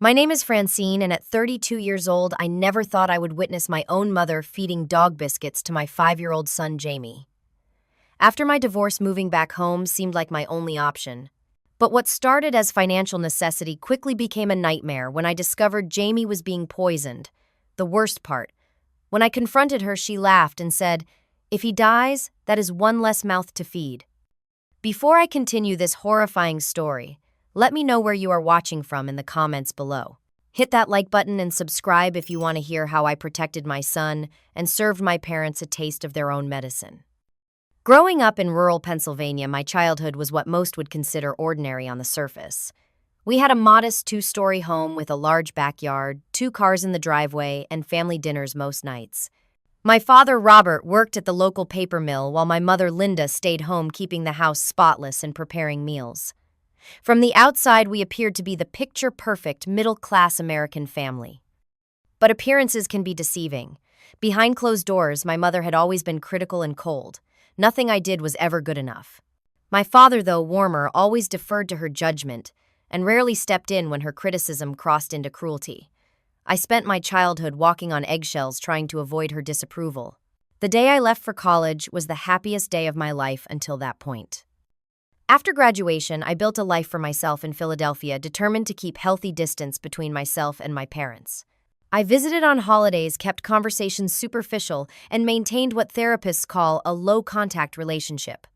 My name is Francine, and at 32 years old, I never thought I would witness my own mother feeding dog biscuits to my 5-year-old son, Jamie. After my divorce, moving back home seemed like my only option. But what started as financial necessity quickly became a nightmare when I discovered Jamie was being poisoned. The worst part, when I confronted her, she laughed and said, "If he dies, that is one less mouth to feed." Before I continue this horrifying story, let me know where you are watching from in the comments below. Hit that like button and subscribe if you want to hear how I protected my son and served my parents a taste of their own medicine. Growing up in rural Pennsylvania, my childhood was what most would consider ordinary on the surface. We had a modest 2-story home with a large backyard, 2 cars in the driveway, and family dinners most nights. My father, Robert, worked at the local paper mill while my mother, Linda, stayed home keeping the house spotless and preparing meals. From the outside, we appeared to be the picture-perfect middle-class American family. But appearances can be deceiving. Behind closed doors, my mother had always been critical and cold. Nothing I did was ever good enough. My father, though warmer, always deferred to her judgment and rarely stepped in when her criticism crossed into cruelty. I spent my childhood walking on eggshells trying to avoid her disapproval. The day I left for college was the happiest day of my life until that point. After graduation, I built a life for myself in Philadelphia, determined to keep healthy distance between myself and my parents. I visited on holidays, kept conversations superficial, and maintained what therapists call a low-contact relationship.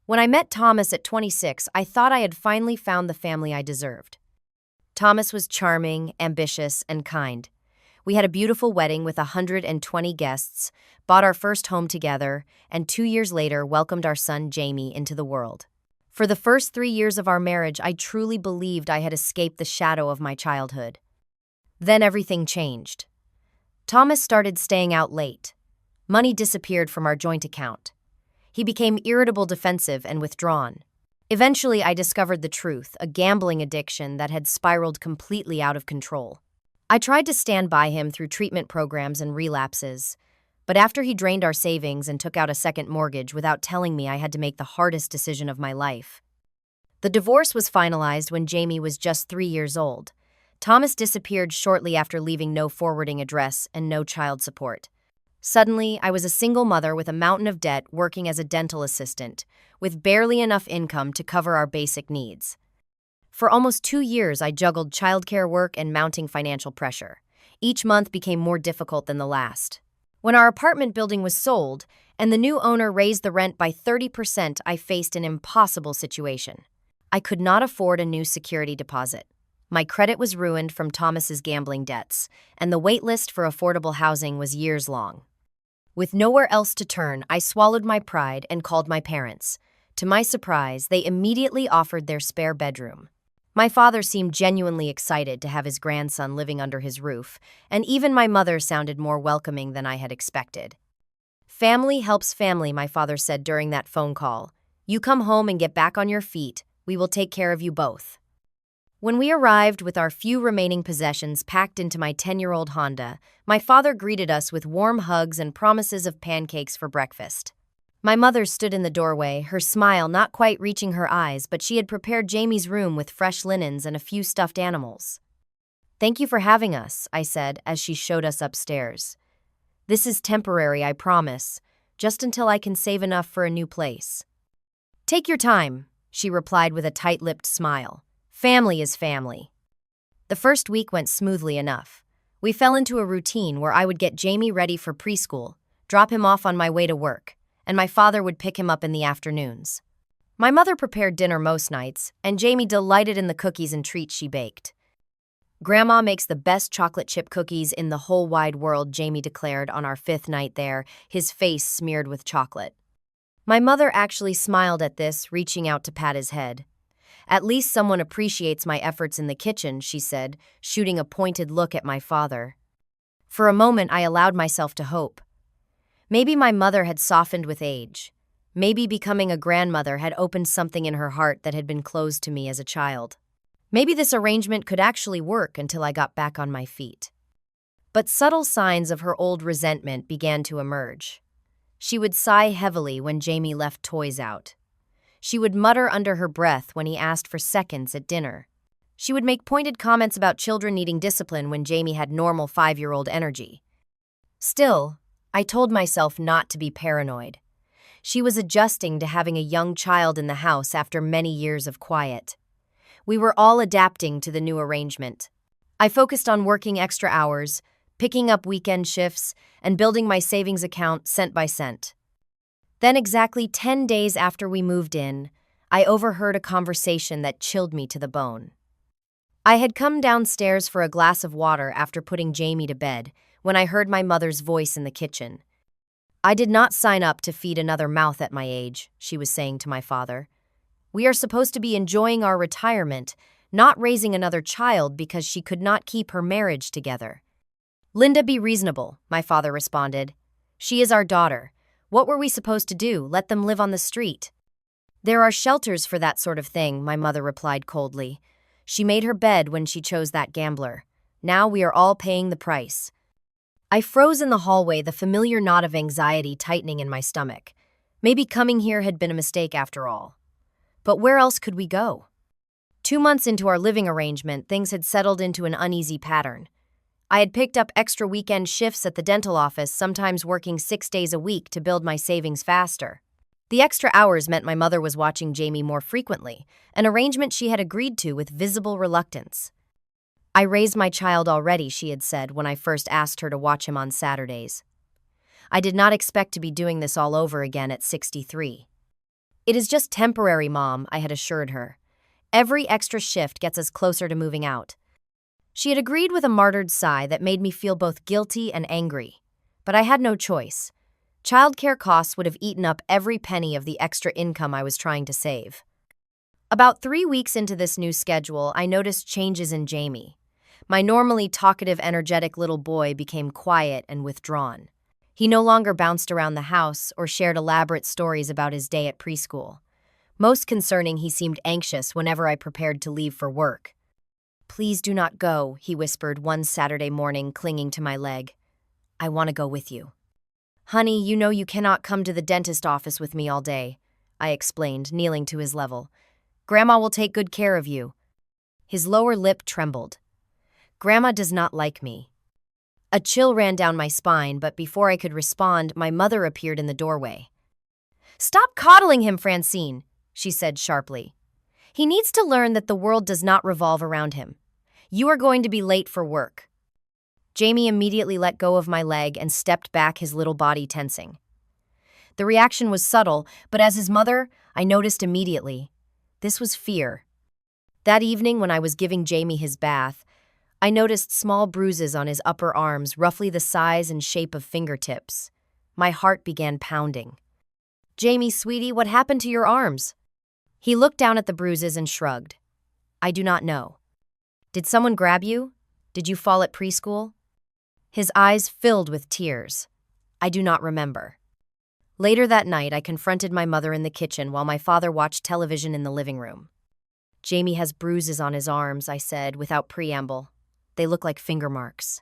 When I met Thomas at 26, I thought I had finally found the family I deserved. Thomas was charming, ambitious, and kind. We had a beautiful wedding with 120 guests, bought our first home together, and 2 years later welcomed our son Jamie into the world. For the first 3 years of our marriage, I truly believed I had escaped the shadow of my childhood. Then everything changed. Thomas started staying out late. Money disappeared from our joint account. He became irritable, defensive, and withdrawn. Eventually, I discovered the truth, a gambling addiction that had spiraled completely out of control. I tried to stand by him through treatment programs and relapses, but after he drained our savings and took out a second mortgage without telling me, I had to make the hardest decision of my life. The divorce was finalized when Jamie was just 3 years old. Thomas disappeared shortly after leaving no forwarding address and no child support. Suddenly, I was a single mother with a mountain of debt working as a dental assistant, with barely enough income to cover our basic needs. For almost 2 years, I juggled childcare work and mounting financial pressure. Each month became more difficult than the last. When our apartment building was sold and the new owner raised the rent by 30%, I faced an impossible situation. I could not afford a new security deposit. My credit was ruined from Thomas's gambling debts, and the wait list for affordable housing was years long. With nowhere else to turn, I swallowed my pride and called my parents. To my surprise, they immediately offered their spare bedroom. My father seemed genuinely excited to have his grandson living under his roof, and even my mother sounded more welcoming than I had expected. "Family helps family," my father said during that phone call. "You come home and get back on your feet. We will take care of you both." When we arrived with our few remaining possessions packed into my 10-year-old Honda, my father greeted us with warm hugs and promises of pancakes for breakfast. My mother stood in the doorway, her smile not quite reaching her eyes, but she had prepared Jamie's room with fresh linens and a few stuffed animals. "Thank you for having us," I said as she showed us upstairs. "This is temporary, I promise, just until I can save enough for a new place." "Take your time," she replied with a tight-lipped smile. "Family is family." The first week went smoothly enough. We fell into a routine where I would get Jamie ready for preschool, drop him off on my way to work, and my father would pick him up in the afternoons. My mother prepared dinner most nights, and Jamie delighted in the cookies and treats she baked. "Grandma makes the best chocolate chip cookies in the whole wide world," Jamie declared on our 5th night there, his face smeared with chocolate. My mother actually smiled at this, reaching out to pat his head. "At least someone appreciates my efforts in the kitchen," she said, shooting a pointed look at my father. For a moment, I allowed myself to hope. Maybe my mother had softened with age. Maybe becoming a grandmother had opened something in her heart that had been closed to me as a child. Maybe this arrangement could actually work until I got back on my feet. But subtle signs of her old resentment began to emerge. She would sigh heavily when Jamie left toys out. She would mutter under her breath when he asked for seconds at dinner. She would make pointed comments about children needing discipline when Jamie had normal 5-year-old energy. Still, I told myself not to be paranoid. She was adjusting to having a young child in the house after many years of quiet. We were all adapting to the new arrangement. I focused on working extra hours, picking up weekend shifts, and building my savings account cent by cent. Then, exactly 10 days after we moved in, I overheard a conversation that chilled me to the bone. I had come downstairs for a glass of water after putting Jamie to bed when I heard my mother's voice in the kitchen. "I did not sign up to feed another mouth at my age," she was saying to my father. "We are supposed to be enjoying our retirement, not raising another child because she could not keep her marriage together." "Linda, be reasonable," my father responded. "She is our daughter. What were we supposed to do, let them live on the street?" "There are shelters for that sort of thing," my mother replied coldly. "She made her bed when she chose that gambler. Now we are all paying the price." I froze in the hallway, the familiar knot of anxiety tightening in my stomach. Maybe coming here had been a mistake after all. But where else could we go? 2 months into our living arrangement, things had settled into an uneasy pattern. I had picked up extra weekend shifts at the dental office, sometimes working 6 days a week to build my savings faster. The extra hours meant my mother was watching Jamie more frequently, an arrangement she had agreed to with visible reluctance. "I raised my child already," she had said when I first asked her to watch him on Saturdays. I did not expect to be doing this all over again at 63. "It is just temporary, Mom," I had assured her. "Every extra shift gets us closer to moving out." She had agreed with a martyred sigh that made me feel both guilty and angry. But I had no choice. Childcare costs would have eaten up every penny of the extra income I was trying to save. About 3 weeks into this new schedule, I noticed changes in Jamie. My normally talkative, energetic little boy became quiet and withdrawn. He no longer bounced around the house or shared elaborate stories about his day at preschool. Most concerning, he seemed anxious whenever I prepared to leave for work. "Please do not go," he whispered one Saturday morning, clinging to my leg. "I want to go with you." "Honey, you know you cannot come to the dentist office with me all day," I explained, kneeling to his level. "Grandma will take good care of you." His lower lip trembled. "Grandma does not like me." A chill ran down my spine, but before I could respond, my mother appeared in the doorway. "Stop coddling him, Francine," she said sharply. "He needs to learn that the world does not revolve around him. You are going to be late for work." Jamie immediately let go of my leg and stepped back, his little body tensing. The reaction was subtle, but as his mother, I noticed immediately. This was fear. That evening, when I was giving Jamie his bath, I noticed small bruises on his upper arms, roughly the size and shape of fingertips. My heart began pounding. "Jamie, sweetie, what happened to your arms?" He looked down at the bruises and shrugged. "I do not know." "Did someone grab you? Did you fall at preschool?" His eyes filled with tears. "I do not remember." Later that night, I confronted my mother in the kitchen while my father watched television in the living room. "Jamie has bruises on his arms," I said without preamble. "They look like finger marks."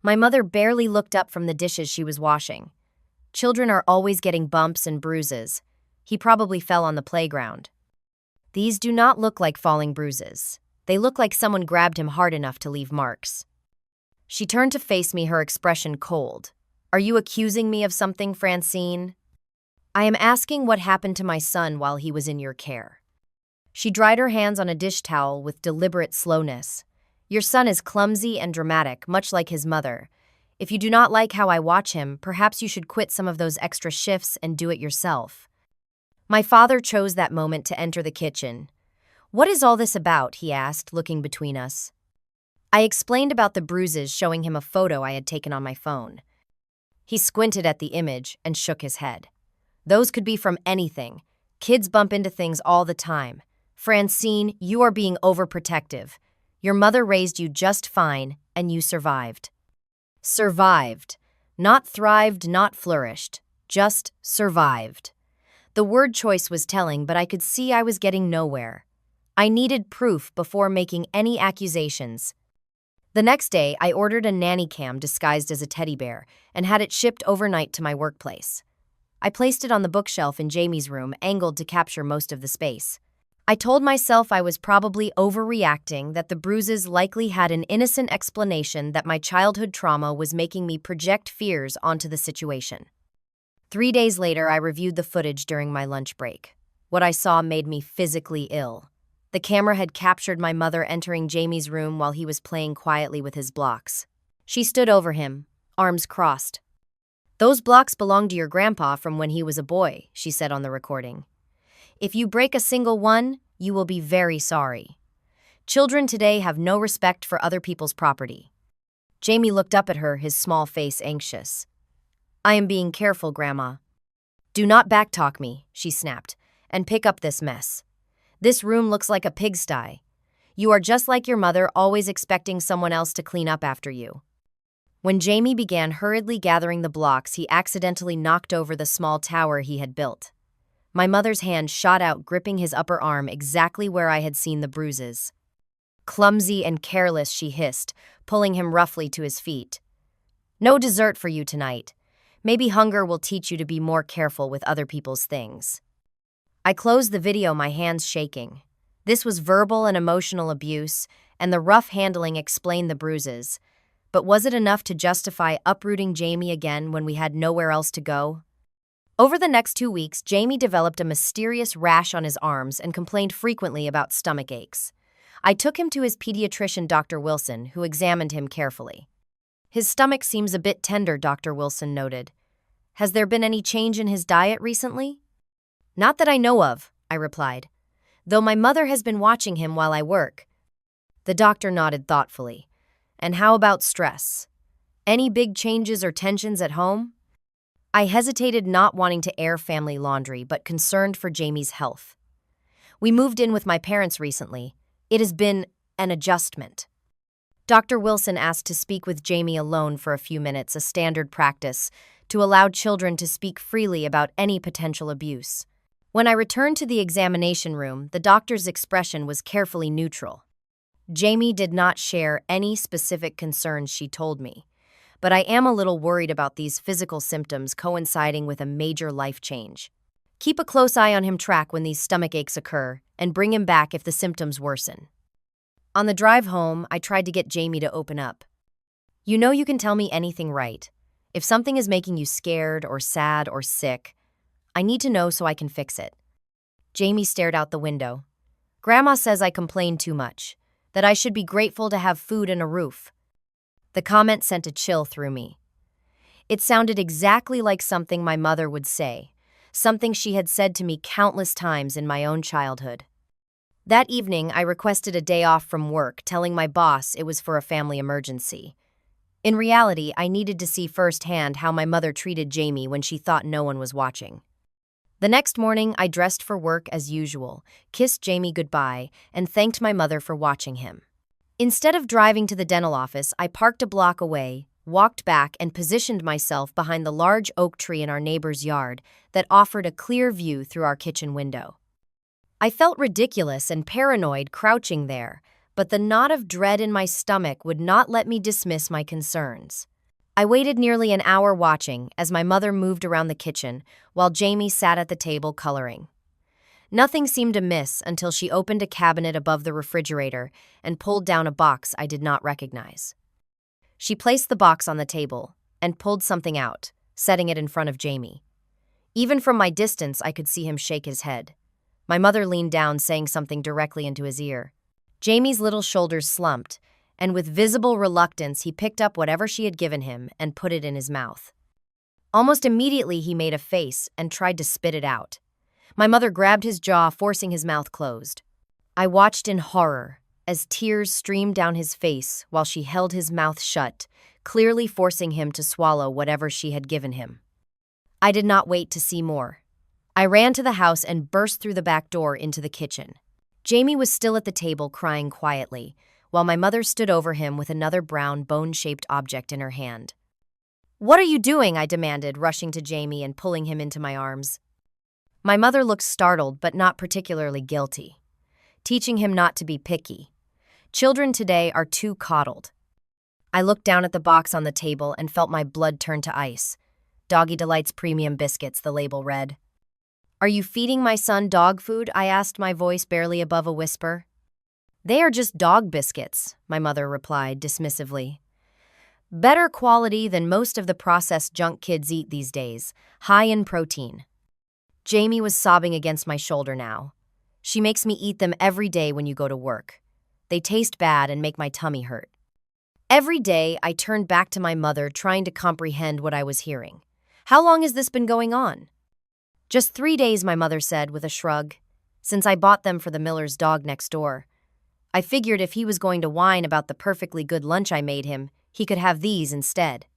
My mother barely looked up from the dishes she was washing. "Children are always getting bumps and bruises. He probably fell on the playground." "These do not look like falling bruises. They look like someone grabbed him hard enough to leave marks." She turned to face me, her expression cold. "Are you accusing me of something, Francine?" "I am asking what happened to my son while he was in your care." She dried her hands on a dish towel with deliberate slowness. "Your son is clumsy and dramatic, much like his mother. If you do not like how I watch him, perhaps you should quit some of those extra shifts and do it yourself." My father chose that moment to enter the kitchen. "What is all this about?" he asked, looking between us. I explained about the bruises, showing him a photo I had taken on my phone. He squinted at the image and shook his head. "Those could be from anything. Kids bump into things all the time. Francine, you are being overprotective. Your mother raised you just fine, and you survived." Survived. Not thrived, not flourished. Just survived. The word choice was telling, but I could see I was getting nowhere. I needed proof before making any accusations. The next day, I ordered a nanny cam disguised as a teddy bear and had it shipped overnight to my workplace. I placed it on the bookshelf in Jamie's room, angled to capture most of the space. I told myself I was probably overreacting, that the bruises likely had an innocent explanation, that my childhood trauma was making me project fears onto the situation. 3 days later, I reviewed the footage during my lunch break. What I saw made me physically ill. The camera had captured my mother entering Jamie's room while he was playing quietly with his blocks. She stood over him, arms crossed. "Those blocks belong to your grandpa from when he was a boy," she said on the recording. "If you break a single one, you will be very sorry. Children today have no respect for other people's property." Jamie looked up at her, his small face anxious. "I am being careful, Grandma." "Do not backtalk me," she snapped, "and pick up this mess. This room looks like a pigsty. You are just like your mother, always expecting someone else to clean up after you." When Jamie began hurriedly gathering the blocks, he accidentally knocked over the small tower he had built. My mother's hand shot out, gripping his upper arm exactly where I had seen the bruises. "Clumsy and careless," she hissed, pulling him roughly to his feet. "No dessert for you tonight. Maybe hunger will teach you to be more careful with other people's things." I closed the video, my hands shaking. This was verbal and emotional abuse, and the rough handling explained the bruises. But was it enough to justify uprooting Jamie again when we had nowhere else to go? Over the next 2 weeks, Jamie developed a mysterious rash on his arms and complained frequently about stomach aches. I took him to his pediatrician, Dr. Wilson, who examined him carefully. "His stomach seems a bit tender," Dr. Wilson noted. "Has there been any change in his diet recently?" "Not that I know of," I replied, "though my mother has been watching him while I work." The doctor nodded thoughtfully. "And how about stress? Any big changes or tensions at home?" I hesitated, not wanting to air family laundry, but concerned for Jamie's health. "We moved in with my parents recently. It has been an adjustment." Dr. Wilson asked to speak with Jamie alone for a few minutes, a standard practice, to allow children to speak freely about any potential abuse. When I returned to the examination room, the doctor's expression was carefully neutral. "Jamie did not share any specific concerns," she told me, "but I am a little worried about these physical symptoms coinciding with a major life change. Keep a close eye on him, track when these stomach aches occur, and bring him back if the symptoms worsen." On the drive home, I tried to get Jamie to open up. "You know you can tell me anything, right? If something is making you scared or sad or sick, I need to know so I can fix it." Jamie stared out the window. "Grandma says I complain too much, that I should be grateful to have food and a roof." The comment sent a chill through me. It sounded exactly like something my mother would say, something she had said to me countless times in my own childhood. That evening, I requested a day off from work, telling my boss it was for a family emergency. In reality, I needed to see firsthand how my mother treated Jamie when she thought no one was watching. The next morning, I dressed for work as usual, kissed Jamie goodbye, and thanked my mother for watching him. Instead of driving to the dental office, I parked a block away, walked back, and positioned myself behind the large oak tree in our neighbor's yard that offered a clear view through our kitchen window. I felt ridiculous and paranoid crouching there, but the knot of dread in my stomach would not let me dismiss my concerns. I waited nearly an hour watching as my mother moved around the kitchen while Jamie sat at the table coloring. Nothing seemed amiss until she opened a cabinet above the refrigerator and pulled down a box I did not recognize. She placed the box on the table and pulled something out, setting it in front of Jamie. Even from my distance, I could see him shake his head. My mother leaned down, saying something directly into his ear. Jamie's little shoulders slumped, and with visible reluctance, he picked up whatever she had given him and put it in his mouth. Almost immediately, he made a face and tried to spit it out. My mother grabbed his jaw, forcing his mouth closed. I watched in horror as tears streamed down his face while she held his mouth shut, clearly forcing him to swallow whatever she had given him. I did not wait to see more. I ran to the house and burst through the back door into the kitchen. Jamie was still at the table, crying quietly, while my mother stood over him with another brown, bone-shaped object in her hand. "What are you doing?" I demanded, rushing to Jamie and pulling him into my arms. My mother looked startled but not particularly guilty, teaching him not to be picky. Children today are too coddled. I looked down at the box on the table and felt my blood turn to ice. "Doggy Delights Premium Biscuits," the label read. Are you feeding my son dog food? I asked, my voice barely above a whisper. They are just dog biscuits, my mother replied dismissively. Better quality than most of the processed junk kids eat these days, high in protein. Jamie was sobbing against my shoulder now. She makes me eat them every day when you go to work. They taste bad and make my tummy hurt. Every day, I turned back to my mother, trying to comprehend what I was hearing. How long has this been going on? Just 3 days, my mother said with a shrug, since I bought them for the Miller's dog next door. I figured if he was going to whine about the perfectly good lunch I made him, he could have these instead.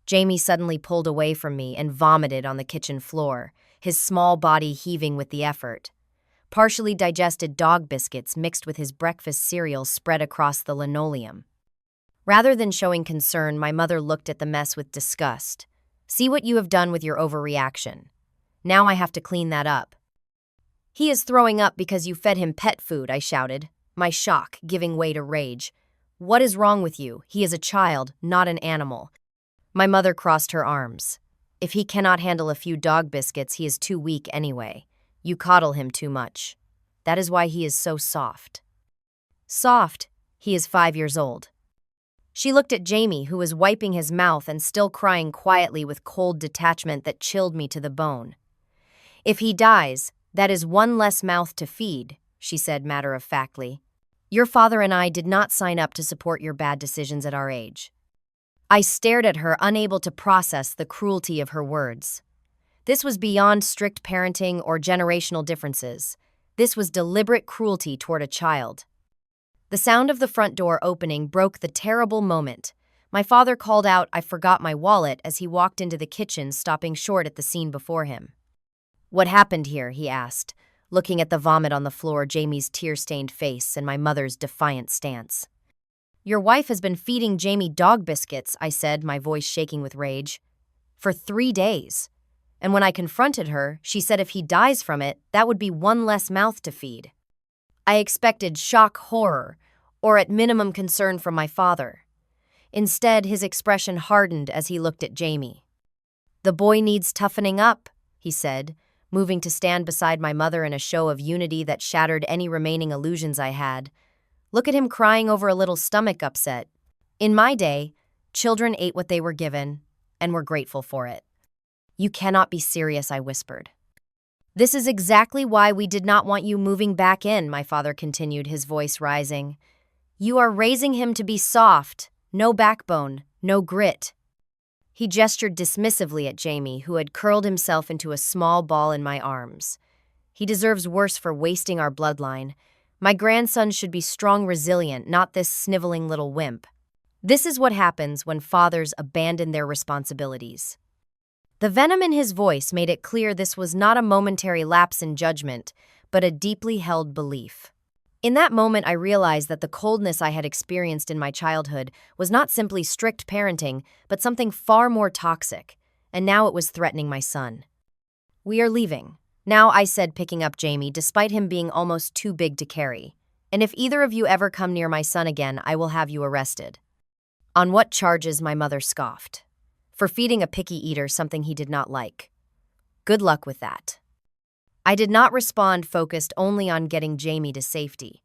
Jamie suddenly pulled away from me and vomited on the kitchen floor, his small body heaving with the effort. Partially digested dog biscuits mixed with his breakfast cereal spread across the linoleum. Rather than showing concern, my mother looked at the mess with disgust. See what you have done with your overreaction. Now I have to clean that up. He is throwing up because you fed him pet food, I shouted, my shock giving way to rage. What is wrong with you? He is a child, not an animal. My mother crossed her arms. If he cannot handle a few dog biscuits, he is too weak anyway. You coddle him too much. That is why he is so soft. Soft? He is 5 years old. She looked at Jamie, who was wiping his mouth and still crying quietly with cold detachment that chilled me to the bone. If he dies, that is one less mouth to feed, she said matter-of-factly. Your father and I did not sign up to support your bad decisions at our age. I stared at her, unable to process the cruelty of her words. This was beyond strict parenting or generational differences. This was deliberate cruelty toward a child. The sound of the front door opening broke the terrible moment. My father called out, "I forgot my wallet," as he walked into the kitchen, stopping short at the scene before him. What happened here? He asked, looking at the vomit on the floor, Jamie's tear-stained face, and my mother's defiant stance. Your wife has been feeding Jamie dog biscuits, I said, my voice shaking with rage. For 3 days. And when I confronted her, she said if he dies from it, that would be one less mouth to feed. I expected shock, horror, or at minimum concern from my father. Instead, his expression hardened as he looked at Jamie. The boy needs toughening up, he said, moving to stand beside my mother in a show of unity that shattered any remaining illusions I had. Look at him crying over a little stomach upset. In my day, children ate what they were given and were grateful for it. You cannot be serious, I whispered. This is exactly why we did not want you moving back in, my father continued, his voice rising. You are raising him to be soft, no backbone, no grit. He gestured dismissively at Jamie, who had curled himself into a small ball in my arms. He deserves worse for wasting our bloodline. My grandson should be strong, resilient, not this sniveling little wimp. This is what happens when fathers abandon their responsibilities. The venom in his voice made it clear this was not a momentary lapse in judgment, but a deeply held belief. In that moment, I realized that the coldness I had experienced in my childhood was not simply strict parenting, but something far more toxic, and now it was threatening my son. We are leaving. Now, I said, picking up Jamie, despite him being almost too big to carry. And if either of you ever come near my son again, I will have you arrested. On what charges? My mother scoffed. For feeding a picky eater something he did not like. Good luck with that. I did not respond, focused only on getting Jamie to safety.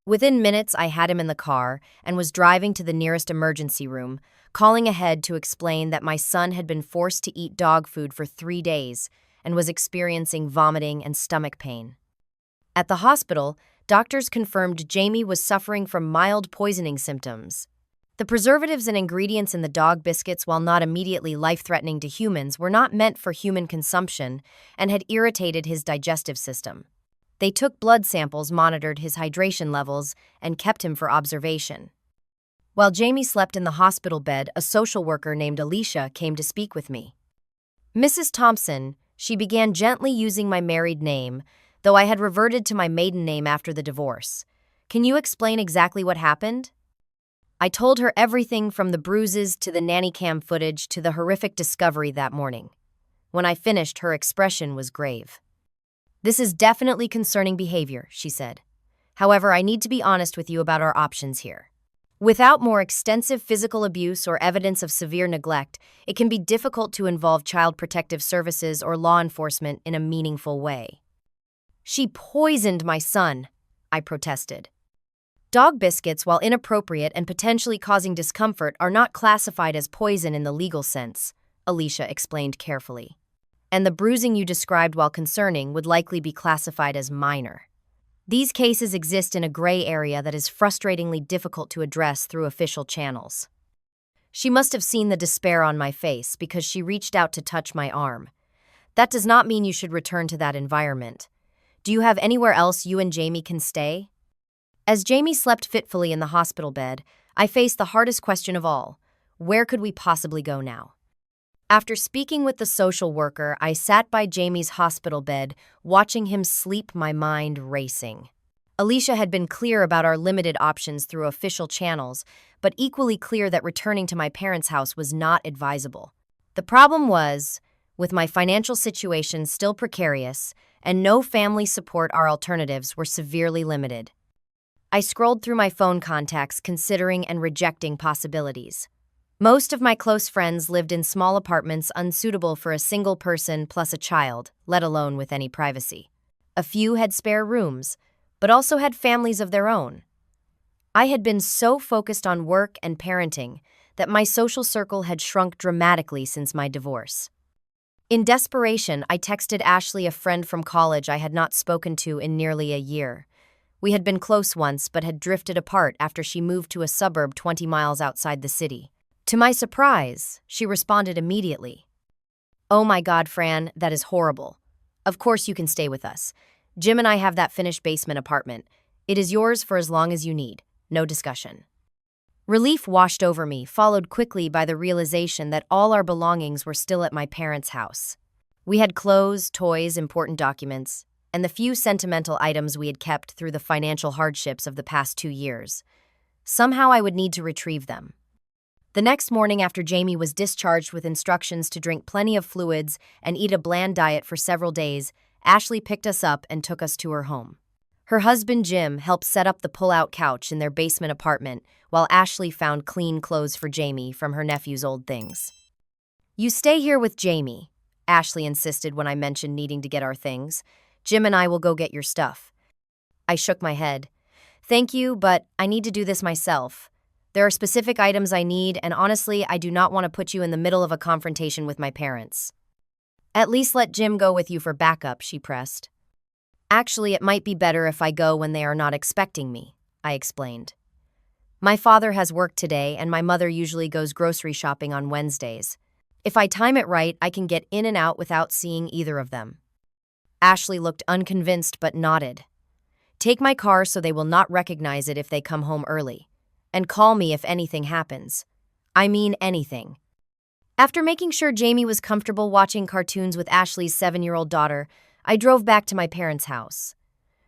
Within minutes, I had him in the car and was driving to the nearest emergency room, calling ahead to explain that my son had been forced to eat dog food for 3 days and was experiencing vomiting and stomach pain. At the hospital, doctors confirmed Jamie was suffering from mild poisoning symptoms. The preservatives and ingredients in the dog biscuits, while not immediately life-threatening to humans, were not meant for human consumption and had irritated his digestive system. They took blood samples, monitored his hydration levels, and kept him for observation. While Jamie slept in the hospital bed, a social worker named Alicia came to speak with me. Mrs. Thompson, she began, gently using my married name, though I had reverted to my maiden name after the divorce. Can you explain exactly what happened? I told her everything from the bruises to the nanny cam footage to the horrific discovery that morning. When I finished, her expression was grave. This is definitely concerning behavior, she said. However, I need to be honest with you about our options here. Without more extensive physical abuse or evidence of severe neglect, it can be difficult to involve Child Protective Services or law enforcement in a meaningful way. She poisoned my son, I protested. Dog biscuits, while inappropriate and potentially causing discomfort, are not classified as poison in the legal sense, Alicia explained carefully. And the bruising you described, while concerning, would likely be classified as minor. These cases exist in a gray area that is frustratingly difficult to address through official channels. She must have seen the despair on my face because she reached out to touch my arm. That does not mean you should return to that environment. Do you have anywhere else you and Jamie can stay? As Jamie slept fitfully in the hospital bed, I faced the hardest question of all. Where could we possibly go now? After speaking with the social worker, I sat by Jamie's hospital bed, watching him sleep, my mind racing. Alicia had been clear about our limited options through official channels, but equally clear that returning to my parents' house was not advisable. The problem was, with my financial situation still precarious and no family support, our alternatives were severely limited. I scrolled through my phone contacts, considering and rejecting possibilities. Most of my close friends lived in small apartments unsuitable for a single person plus a child, let alone with any privacy. A few had spare rooms, but also had families of their own. I had been so focused on work and parenting that my social circle had shrunk dramatically since my divorce. In desperation, I texted Ashley, a friend from college I had not spoken to in nearly a year. We had been close once, but had drifted apart after she moved to a suburb 20 miles outside the city. To my surprise, she responded immediately. "Oh my God, Fran, that is horrible. Of course you can stay with us. Jim and I have that finished basement apartment. It is yours for as long as you need. No discussion." Relief washed over me, followed quickly by the realization that all our belongings were still at my parents' house. We had clothes, toys, important documents, and the few sentimental items we had kept through the financial hardships of the past 2 years. Somehow I would need to retrieve them. The next morning, after Jamie was discharged with instructions to drink plenty of fluids and eat a bland diet for several days, Ashley picked us up and took us to her home. Her husband Jim helped set up the pull-out couch in their basement apartment, while Ashley found clean clothes for Jamie from her nephew's old things. "You stay here with Jamie," Ashley insisted when I mentioned needing to get our things. "Jim and I will go get your stuff." I shook my head. "Thank you, but I need to do this myself. There are specific items I need, and honestly, I do not want to put you in the middle of a confrontation with my parents." "At least let Jim go with you for backup," she pressed. "Actually, it might be better if I go when they are not expecting me," I explained. "My father has work today, and my mother usually goes grocery shopping on Wednesdays. If I time it right, I can get in and out without seeing either of them." Ashley looked unconvinced but nodded. "Take my car so they will not recognize it if they come home early. And call me if anything happens. I mean anything." After making sure Jamie was comfortable watching cartoons with Ashley's 7-year-old daughter, I drove back to my parents' house.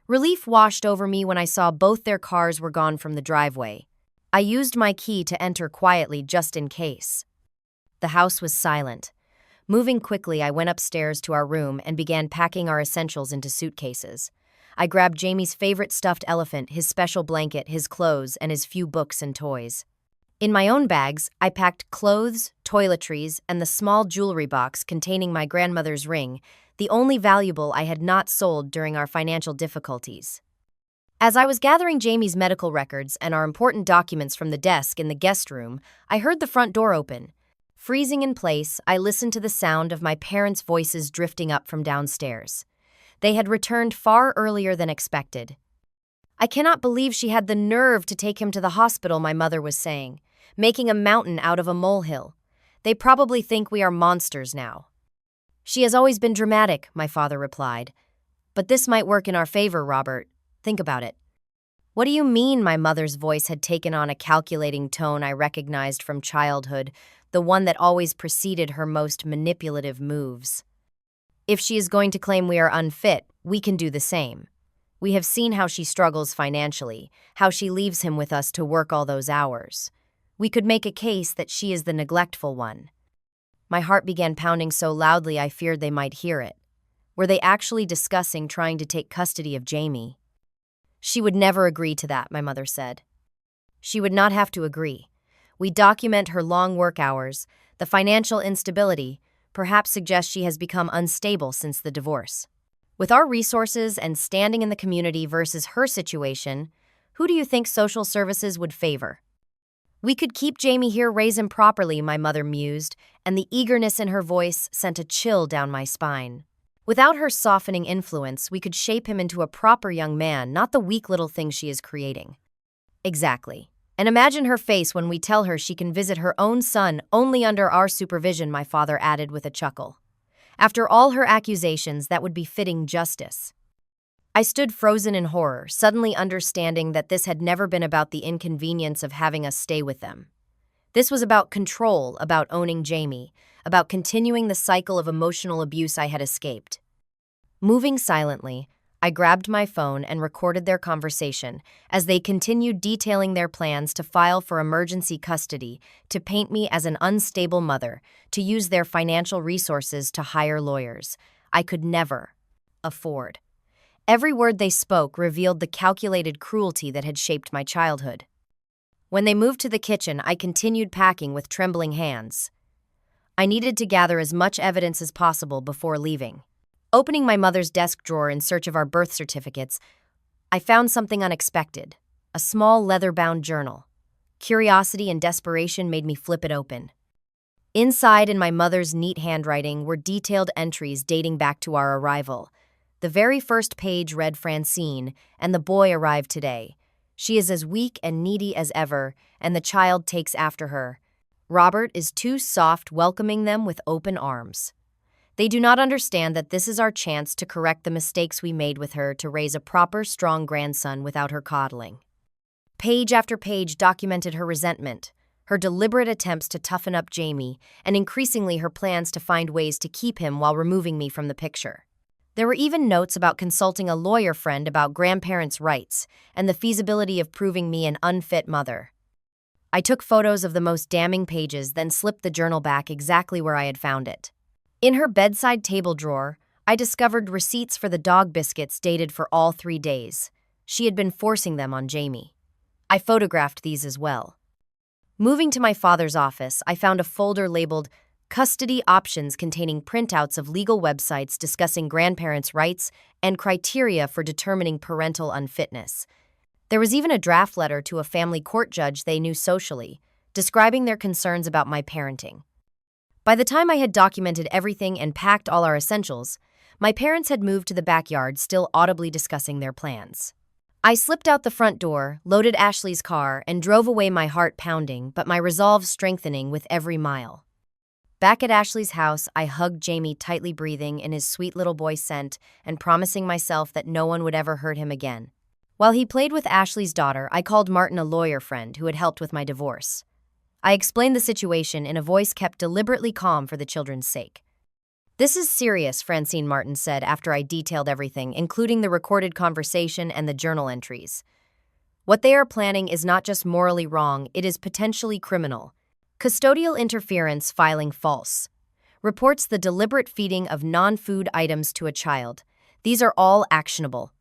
Relief washed over me when I saw both their cars were gone from the driveway. I used my key to enter quietly just in case. The house was silent. Moving quickly, I went upstairs to our room and began packing our essentials into suitcases. I grabbed Jamie's favorite stuffed elephant, his special blanket, his clothes, and his few books and toys. In my own bags, I packed clothes, toiletries, and the small jewelry box containing my grandmother's ring, the only valuable I had not sold during our financial difficulties. As I was gathering Jamie's medical records and our important documents from the desk in the guest room, I heard the front door open. Freezing in place, I listened to the sound of my parents' voices drifting up from downstairs. They had returned far earlier than expected. "I cannot believe she had the nerve to take him to the hospital," my mother was saying, "making a mountain out of a molehill. They probably think we are monsters now." "She has always been dramatic," my father replied. "But this might work in our favor, Robert. Think about it." "What do you mean?" My mother's voice had taken on a calculating tone I recognized from childhood, the one that always preceded her most manipulative moves. "If she is going to claim we are unfit, we can do the same. We have seen how she struggles financially, how she leaves him with us to work all those hours. We could make a case that she is the neglectful one." My heart began pounding so loudly I feared they might hear it. Were they actually discussing trying to take custody of Jamie? "She would never agree to that," my mother said. She would not have to agree. We document her long work hours, the financial instability, perhaps suggest she has become unstable since the divorce. With our resources and standing in the community versus her situation, who do you think social services would favor? We could keep Jamie here, raise him properly, my mother mused, and the eagerness in her voice sent a chill down my spine. Without her softening influence, we could shape him into a proper young man, not the weak little thing she is creating. Exactly. And imagine her face when we tell her she can visit her own son only under our supervision, my father added with a chuckle. After all her accusations, that would be fitting justice. I stood frozen in horror, suddenly understanding that this had never been about the inconvenience of having us stay with them. This was about control, about owning Jamie, about continuing the cycle of emotional abuse I had escaped. Moving silently, I grabbed my phone and recorded their conversation as they continued detailing their plans to file for emergency custody, to paint me as an unstable mother, to use their financial resources to hire lawyers I could never afford. Every word they spoke revealed the calculated cruelty that had shaped my childhood. When they moved to the kitchen, I continued packing with trembling hands. I needed to gather as much evidence as possible before leaving. Opening my mother's desk drawer in search of our birth certificates, I found something unexpected, a small leather-bound journal. Curiosity and desperation made me flip it open. Inside, in my mother's neat handwriting, were detailed entries dating back to our arrival. The very first page read Francine, and the boy arrived today. She is as weak and needy as ever, and the child takes after her. Robert is too soft, welcoming them with open arms. They do not understand that this is our chance to correct the mistakes we made with her, to raise a proper, strong grandson without her coddling. Page after page documented her resentment, her deliberate attempts to toughen up Jamie, and increasingly her plans to find ways to keep him while removing me from the picture. There were even notes about consulting a lawyer friend about grandparents' rights and the feasibility of proving me an unfit mother. I took photos of the most damning pages, then slipped the journal back exactly where I had found it. In her bedside table drawer, I discovered receipts for the dog biscuits dated for all 3 days. She had been forcing them on Jamie. I photographed these as well. Moving to my father's office, I found a folder labeled Custody Options containing printouts of legal websites discussing grandparents' rights and criteria for determining parental unfitness. There was even a draft letter to a family court judge they knew socially, describing their concerns about my parenting. By the time I had documented everything and packed all our essentials, my parents had moved to the backyard, still audibly discussing their plans. I slipped out the front door, loaded Ashley's car, and drove away, my heart pounding, but my resolve strengthening with every mile. Back at Ashley's house, I hugged Jamie, tightly breathing in his sweet little boy scent and promising myself that no one would ever hurt him again. While he played with Ashley's daughter, I called Martin, a lawyer friend who had helped with my divorce. I explained the situation in a voice kept deliberately calm for the children's sake. "This is serious," Francine Martin said after I detailed everything, including the recorded conversation and the journal entries. "What they are planning is not just morally wrong, it is potentially criminal. Custodial interference, filing false. Reports the deliberate feeding of non-food items to a child. These are all actionable."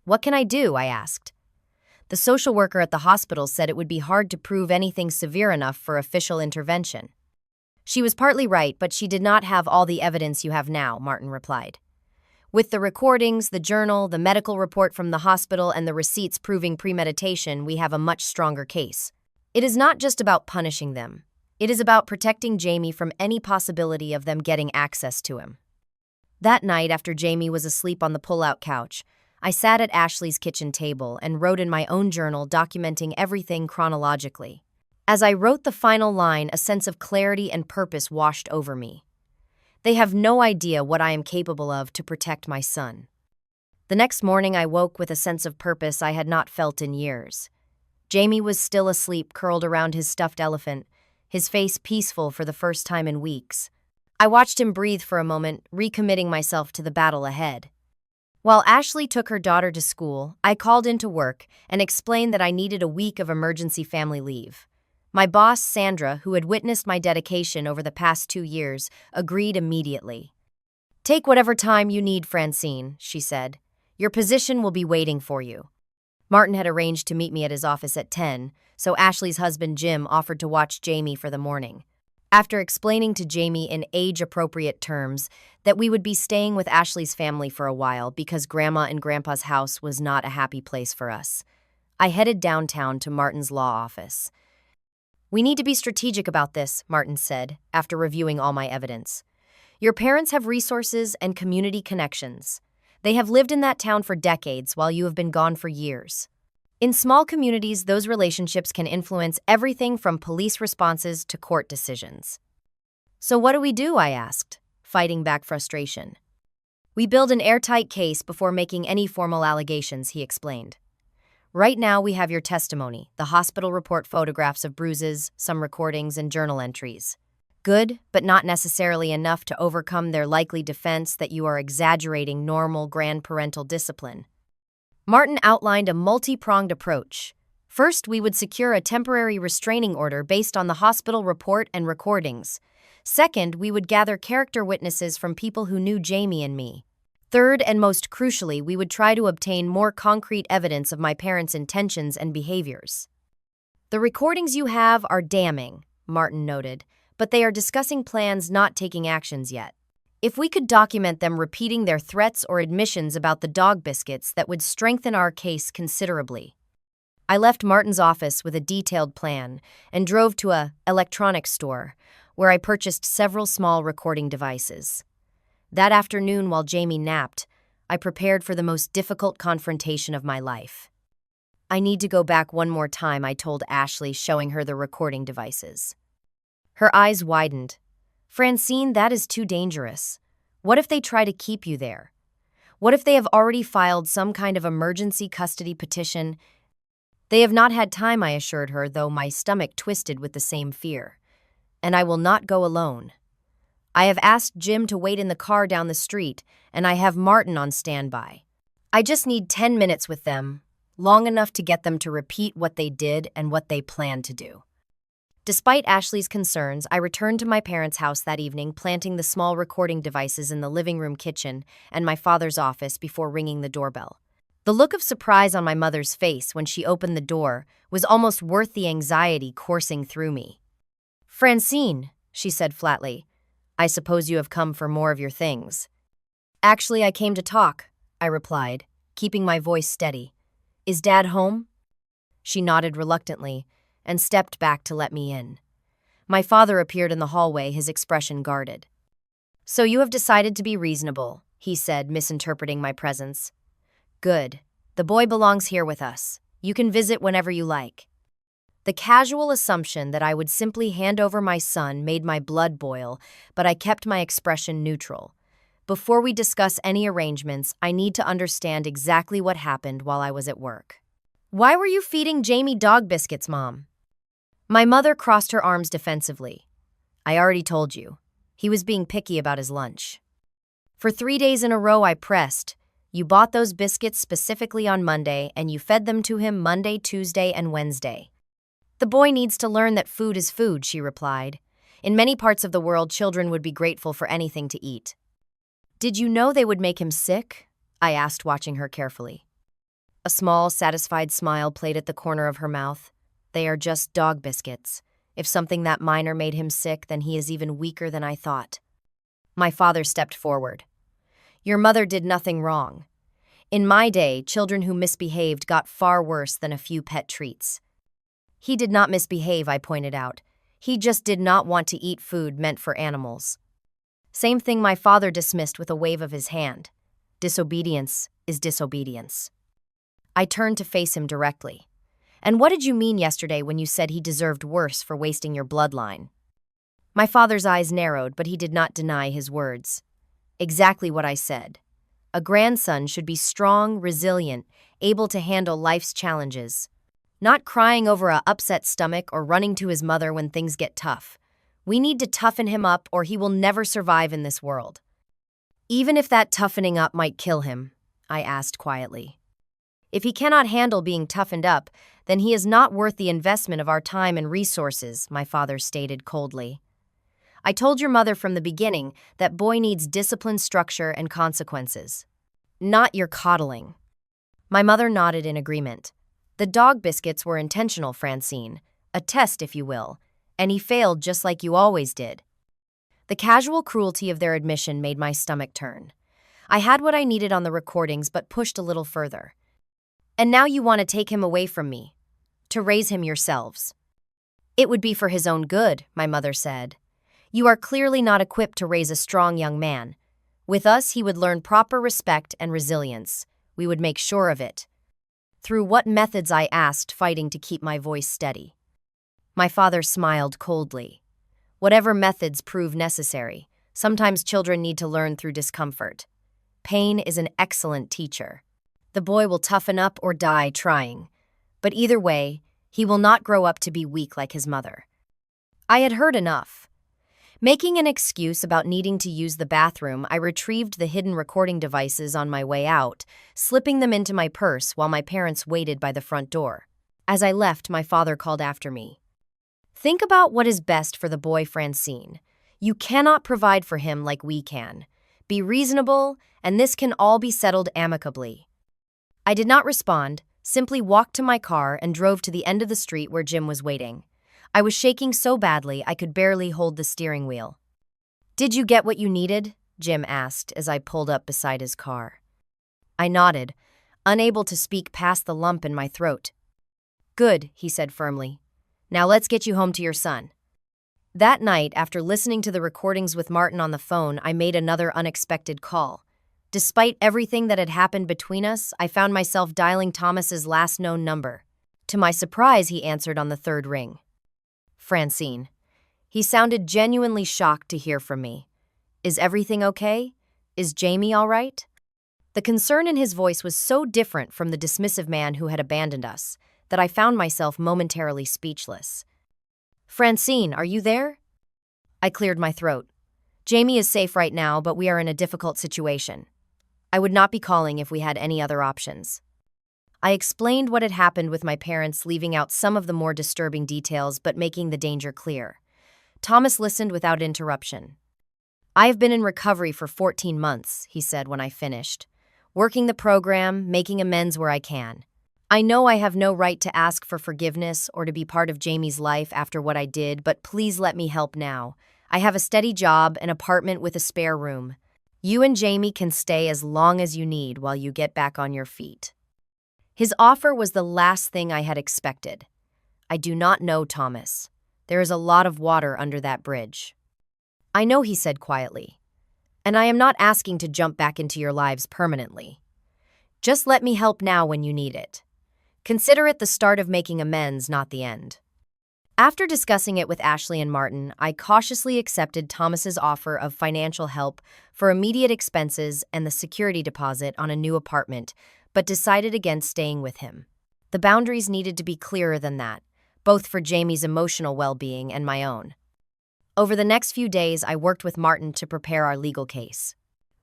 "What can I do?" I asked. The social worker at the hospital said it would be hard to prove anything severe enough for official intervention. "She was partly right, but she did not have all the evidence you have now," Martin replied. "With the recordings, the journal, the medical report from the hospital, and the receipts proving premeditation, we have a much stronger case. It is not just about punishing them. It is about protecting Jamie from any possibility of them getting access to him." That night, after Jamie was asleep on the pull-out couch, I sat at Ashley's kitchen table and wrote in my own journal, documenting everything chronologically. As I wrote the final line, a sense of clarity and purpose washed over me. They have no idea what I am capable of to protect my son. The next morning, I woke with a sense of purpose I had not felt in years. Jamie was still asleep, curled around his stuffed elephant, his face peaceful for the first time in weeks. I watched him breathe for a moment, recommitting myself to the battle ahead. While Ashley took her daughter to school, I called into work and explained that I needed a week of emergency family leave. My boss, Sandra, who had witnessed my dedication over the past 2 years, agreed immediately. "Take whatever time you need, Francine," she said. "Your position will be waiting for you." Martin had arranged to meet me at his office at 10, so Ashley's husband Jim offered to watch Jamie for the morning. After explaining to Jamie in age-appropriate terms that we would be staying with Ashley's family for a while because Grandma and Grandpa's house was not a happy place for us, I headed downtown to Martin's law office. "We need to be strategic about this," Martin said, after reviewing all my evidence. "Your parents have resources and community connections. They have lived in that town for decades while you have been gone for years. In small communities, those relationships can influence everything from police responses to court decisions." "So what do we do?" I asked, fighting back frustration. "We build an airtight case before making any formal allegations," he explained. "Right now we have your testimony, the hospital report, photographs of bruises, some recordings, and journal entries. Good, but not necessarily enough to overcome their likely defense that you are exaggerating normal grandparental discipline." Martin outlined a multi-pronged approach. First, we would secure a temporary restraining order based on the hospital report and recordings. Second, we would gather character witnesses from people who knew Jamie and me. Third, and most crucially, we would try to obtain more concrete evidence of my parents' intentions and behaviors. "The recordings you have are damning," Martin noted, "but they are discussing plans, not taking actions yet. If we could document them repeating their threats or admissions about the dog biscuits, that would strengthen our case considerably." I left Martin's office with a detailed plan and drove to a electronics store, where I purchased several small recording devices. That afternoon, while Jamie napped, I prepared for the most difficult confrontation of my life. "I need to go back one more time," I told Ashley, showing her the recording devices. Her eyes widened. "Francine, that is too dangerous. What if they try to keep you there? What if they have already filed some kind of emergency custody petition?" "They have not had time," I assured her, though my stomach twisted with the same fear. "And I will not go alone. I have asked Jim to wait in the car down the street, and I have Martin on standby. I just need 10 minutes with them, long enough to get them to repeat what they did and what they plan to do." Despite Ashley's concerns, I returned to my parents' house that evening, planting the small recording devices in the living room, kitchen, and my father's office before ringing the doorbell. The look of surprise on my mother's face when she opened the door was almost worth the anxiety coursing through me. "Francine," she said flatly, "I suppose you have come for more of your things." "Actually, I came to talk," I replied, keeping my voice steady. "Is Dad home?" She nodded reluctantly and stepped back to let me in. My father appeared in the hallway, his expression guarded. "So you have decided to be reasonable," he said, misinterpreting my presence. "Good. The boy belongs here with us. You can visit whenever you like." The casual assumption that I would simply hand over my son made my blood boil, but I kept my expression neutral. "Before we discuss any arrangements, I need to understand exactly what happened while I was at work." "Why were you feeding Jamie dog biscuits, Mom?" My mother crossed her arms defensively. "I already told you. He was being picky about his lunch." "For 3 days in a row I pressed. You bought those biscuits specifically on Monday, and you fed them to him Monday, Tuesday, and Wednesday." "The boy needs to learn that food is food," she replied. "In many parts of the world, children would be grateful for anything to eat." "Did you know they would make him sick?" I asked, watching her carefully. A small, satisfied smile played at the corner of her mouth. "They are just dog biscuits. If something that minor made him sick, then he is even weaker than I thought." My father stepped forward. "Your mother did nothing wrong. In my day, children who misbehaved got far worse than a few pet treats." "He did not misbehave," I pointed out. "He just did not want to eat food meant for animals." "Same thing," my father dismissed with a wave of his hand. "Disobedience is disobedience." I turned to face him directly. "And what did you mean yesterday when you said he deserved worse for wasting your bloodline?" My father's eyes narrowed, but he did not deny his words. "Exactly what I said. A grandson should be strong, resilient, able to handle life's challenges. Not crying over a upset stomach or running to his mother when things get tough. We need to toughen him up or he will never survive in this world." "Even if that toughening up might kill him?" I asked quietly. "If he cannot handle being toughened up, then he is not worth the investment of our time and resources," my father stated coldly. "I told your mother from the beginning that boy needs discipline, structure, and consequences. Not your coddling." My mother nodded in agreement. The dog biscuits were intentional, Francine. A test, if you will. And he failed just like you always did. The casual cruelty of their admission made my stomach turn. I had what I needed on the recordings but pushed a little further. And now you want to take him away from me. To raise him yourselves. It would be for his own good, my mother said. You are clearly not equipped to raise a strong young man. With us, he would learn proper respect and resilience. We would make sure of it. Through what methods, I asked, fighting to keep my voice steady. My father smiled coldly. Whatever methods prove necessary. Sometimes children need to learn through discomfort. Pain is an excellent teacher. The boy will toughen up or die trying. But either way, he will not grow up to be weak like his mother. I had heard enough. Making an excuse about needing to use the bathroom, I retrieved the hidden recording devices on my way out, slipping them into my purse while my parents waited by the front door. As I left, my father called after me. Think about what is best for the boy, Francine. You cannot provide for him like we can. Be reasonable, and this can all be settled amicably. I did not respond, simply walked to my car and drove to the end of the street where Jim was waiting. I was shaking so badly I could barely hold the steering wheel. Did you get what you needed? Jim asked as I pulled up beside his car. I nodded, unable to speak past the lump in my throat. Good, he said firmly. Now let's get you home to your son. That night, after listening to the recordings with Martin on the phone, I made another unexpected call. Despite everything that had happened between us, I found myself dialing Thomas's last known number. To my surprise, he answered on the third ring. Francine. He sounded genuinely shocked to hear from me. Is everything okay? Is Jamie all right? The concern in his voice was so different from the dismissive man who had abandoned us that I found myself momentarily speechless. Francine, are you there? I cleared my throat. Jamie is safe right now, but we are in a difficult situation. I would not be calling if we had any other options. I explained what had happened with my parents, leaving out some of the more disturbing details but making the danger clear. Thomas listened without interruption. I have been in recovery for 14 months, he said when I finished. Working the program, making amends where I can. I know I have no right to ask for forgiveness or to be part of Jamie's life after what I did, but please let me help now. I have a steady job, an apartment with a spare room. You and Jamie can stay as long as you need while you get back on your feet. His offer was the last thing I had expected. I do not know, Thomas. There is a lot of water under that bridge. I know, he said quietly. And I am not asking to jump back into your lives permanently. Just let me help now when you need it. Consider it the start of making amends, not the end. After discussing it with Ashley and Martin, I cautiously accepted Thomas's offer of financial help for immediate expenses and the security deposit on a new apartment, but decided against staying with him. The boundaries needed to be clearer than that, both for Jamie's emotional well-being and my own. Over the next few days, I worked with Martin to prepare our legal case.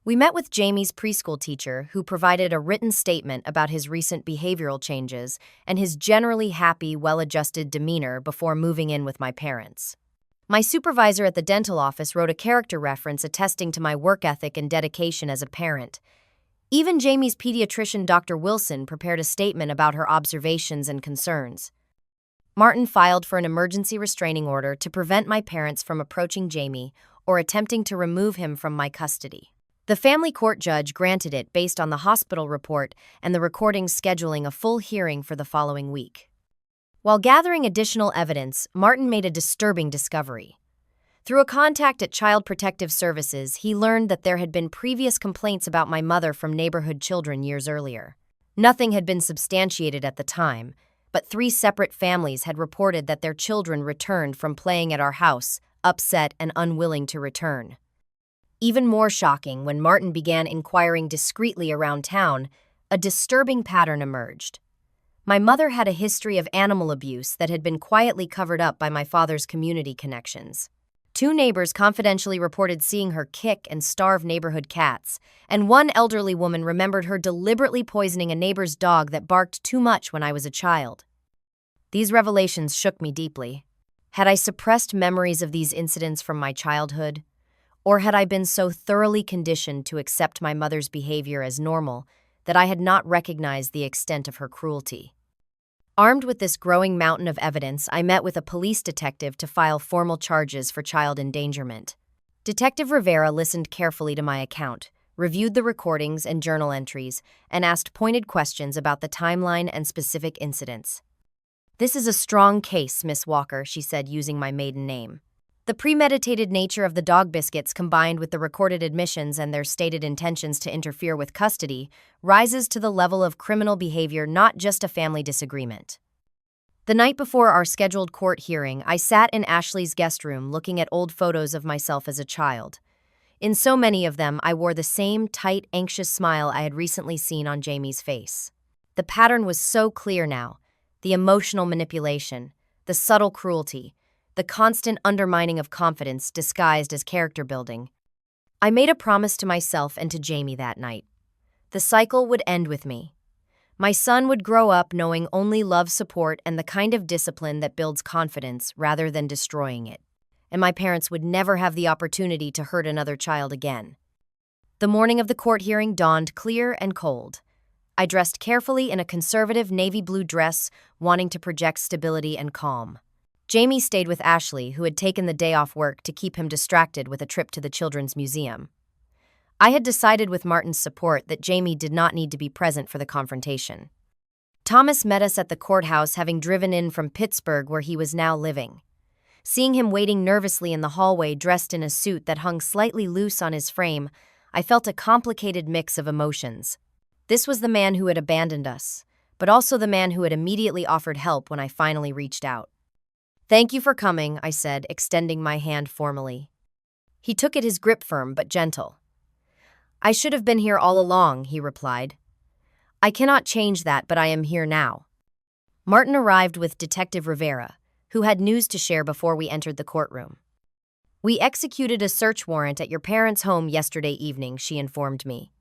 We met with Jamie's preschool teacher, who provided a written statement about his recent behavioral changes and his generally happy, well-adjusted demeanor before moving in with my parents. My supervisor at the dental office wrote a character reference attesting to my work ethic and dedication as a parent. Even Jamie's pediatrician, Dr. Wilson, prepared a statement about her observations and concerns. Martin filed for an emergency restraining order to prevent my parents from approaching Jamie or attempting to remove him from my custody. The family court judge granted it based on the hospital report and the recordings, scheduling a full hearing for the following week. While gathering additional evidence, Martin made a disturbing discovery. Through a contact at Child Protective Services, he learned that there had been previous complaints about my mother from neighborhood children years earlier. Nothing had been substantiated at the time, but 3 separate families had reported that their children returned from playing at our house, upset and unwilling to return. Even more shocking, when Martin began inquiring discreetly around town, a disturbing pattern emerged. My mother had a history of animal abuse that had been quietly covered up by my father's community connections. 2 neighbors confidentially reported seeing her kick and starve neighborhood cats, and one elderly woman remembered her deliberately poisoning a neighbor's dog that barked too much when I was a child. These revelations shook me deeply. Had I suppressed memories of these incidents from my childhood? Or had I been so thoroughly conditioned to accept my mother's behavior as normal that I had not recognized the extent of her cruelty? Armed with this growing mountain of evidence, I met with a police detective to file formal charges for child endangerment. Detective Rivera listened carefully to my account, reviewed the recordings and journal entries, and asked pointed questions about the timeline and specific incidents. "This is a strong case, Miss Walker," she said, using my maiden name. "The premeditated nature of the dog biscuits combined with the recorded admissions and their stated intentions to interfere with custody rises to the level of criminal behavior, not just a family disagreement." The night before our scheduled court hearing, I sat in Ashley's guest room looking at old photos of myself as a child. In so many of them, I wore the same tight, anxious smile I had recently seen on Jamie's face. The pattern was so clear now: the emotional manipulation, the subtle cruelty, the constant undermining of confidence disguised as character building. I made a promise to myself and to Jamie that night. The cycle would end with me. My son would grow up knowing only love, support, and the kind of discipline that builds confidence rather than destroying it. And my parents would never have the opportunity to hurt another child again. The morning of the court hearing dawned clear and cold. I dressed carefully in a conservative navy blue dress, wanting to project stability and calm. Jamie stayed with Ashley, who had taken the day off work to keep him distracted with a trip to the Children's Museum. I had decided with Martin's support that Jamie did not need to be present for the confrontation. Thomas met us at the courthouse, having driven in from Pittsburgh, where he was now living. Seeing him waiting nervously in the hallway dressed in a suit that hung slightly loose on his frame, I felt a complicated mix of emotions. This was the man who had abandoned us, but also the man who had immediately offered help when I finally reached out. "Thank you for coming," I said, extending my hand formally. He took it, his grip firm but gentle. "I should have been here all along," he replied. "I cannot change that, but I am here now." Martin arrived with Detective Rivera, who had news to share before we entered the courtroom. "We executed a search warrant at your parents' home yesterday evening," she informed me.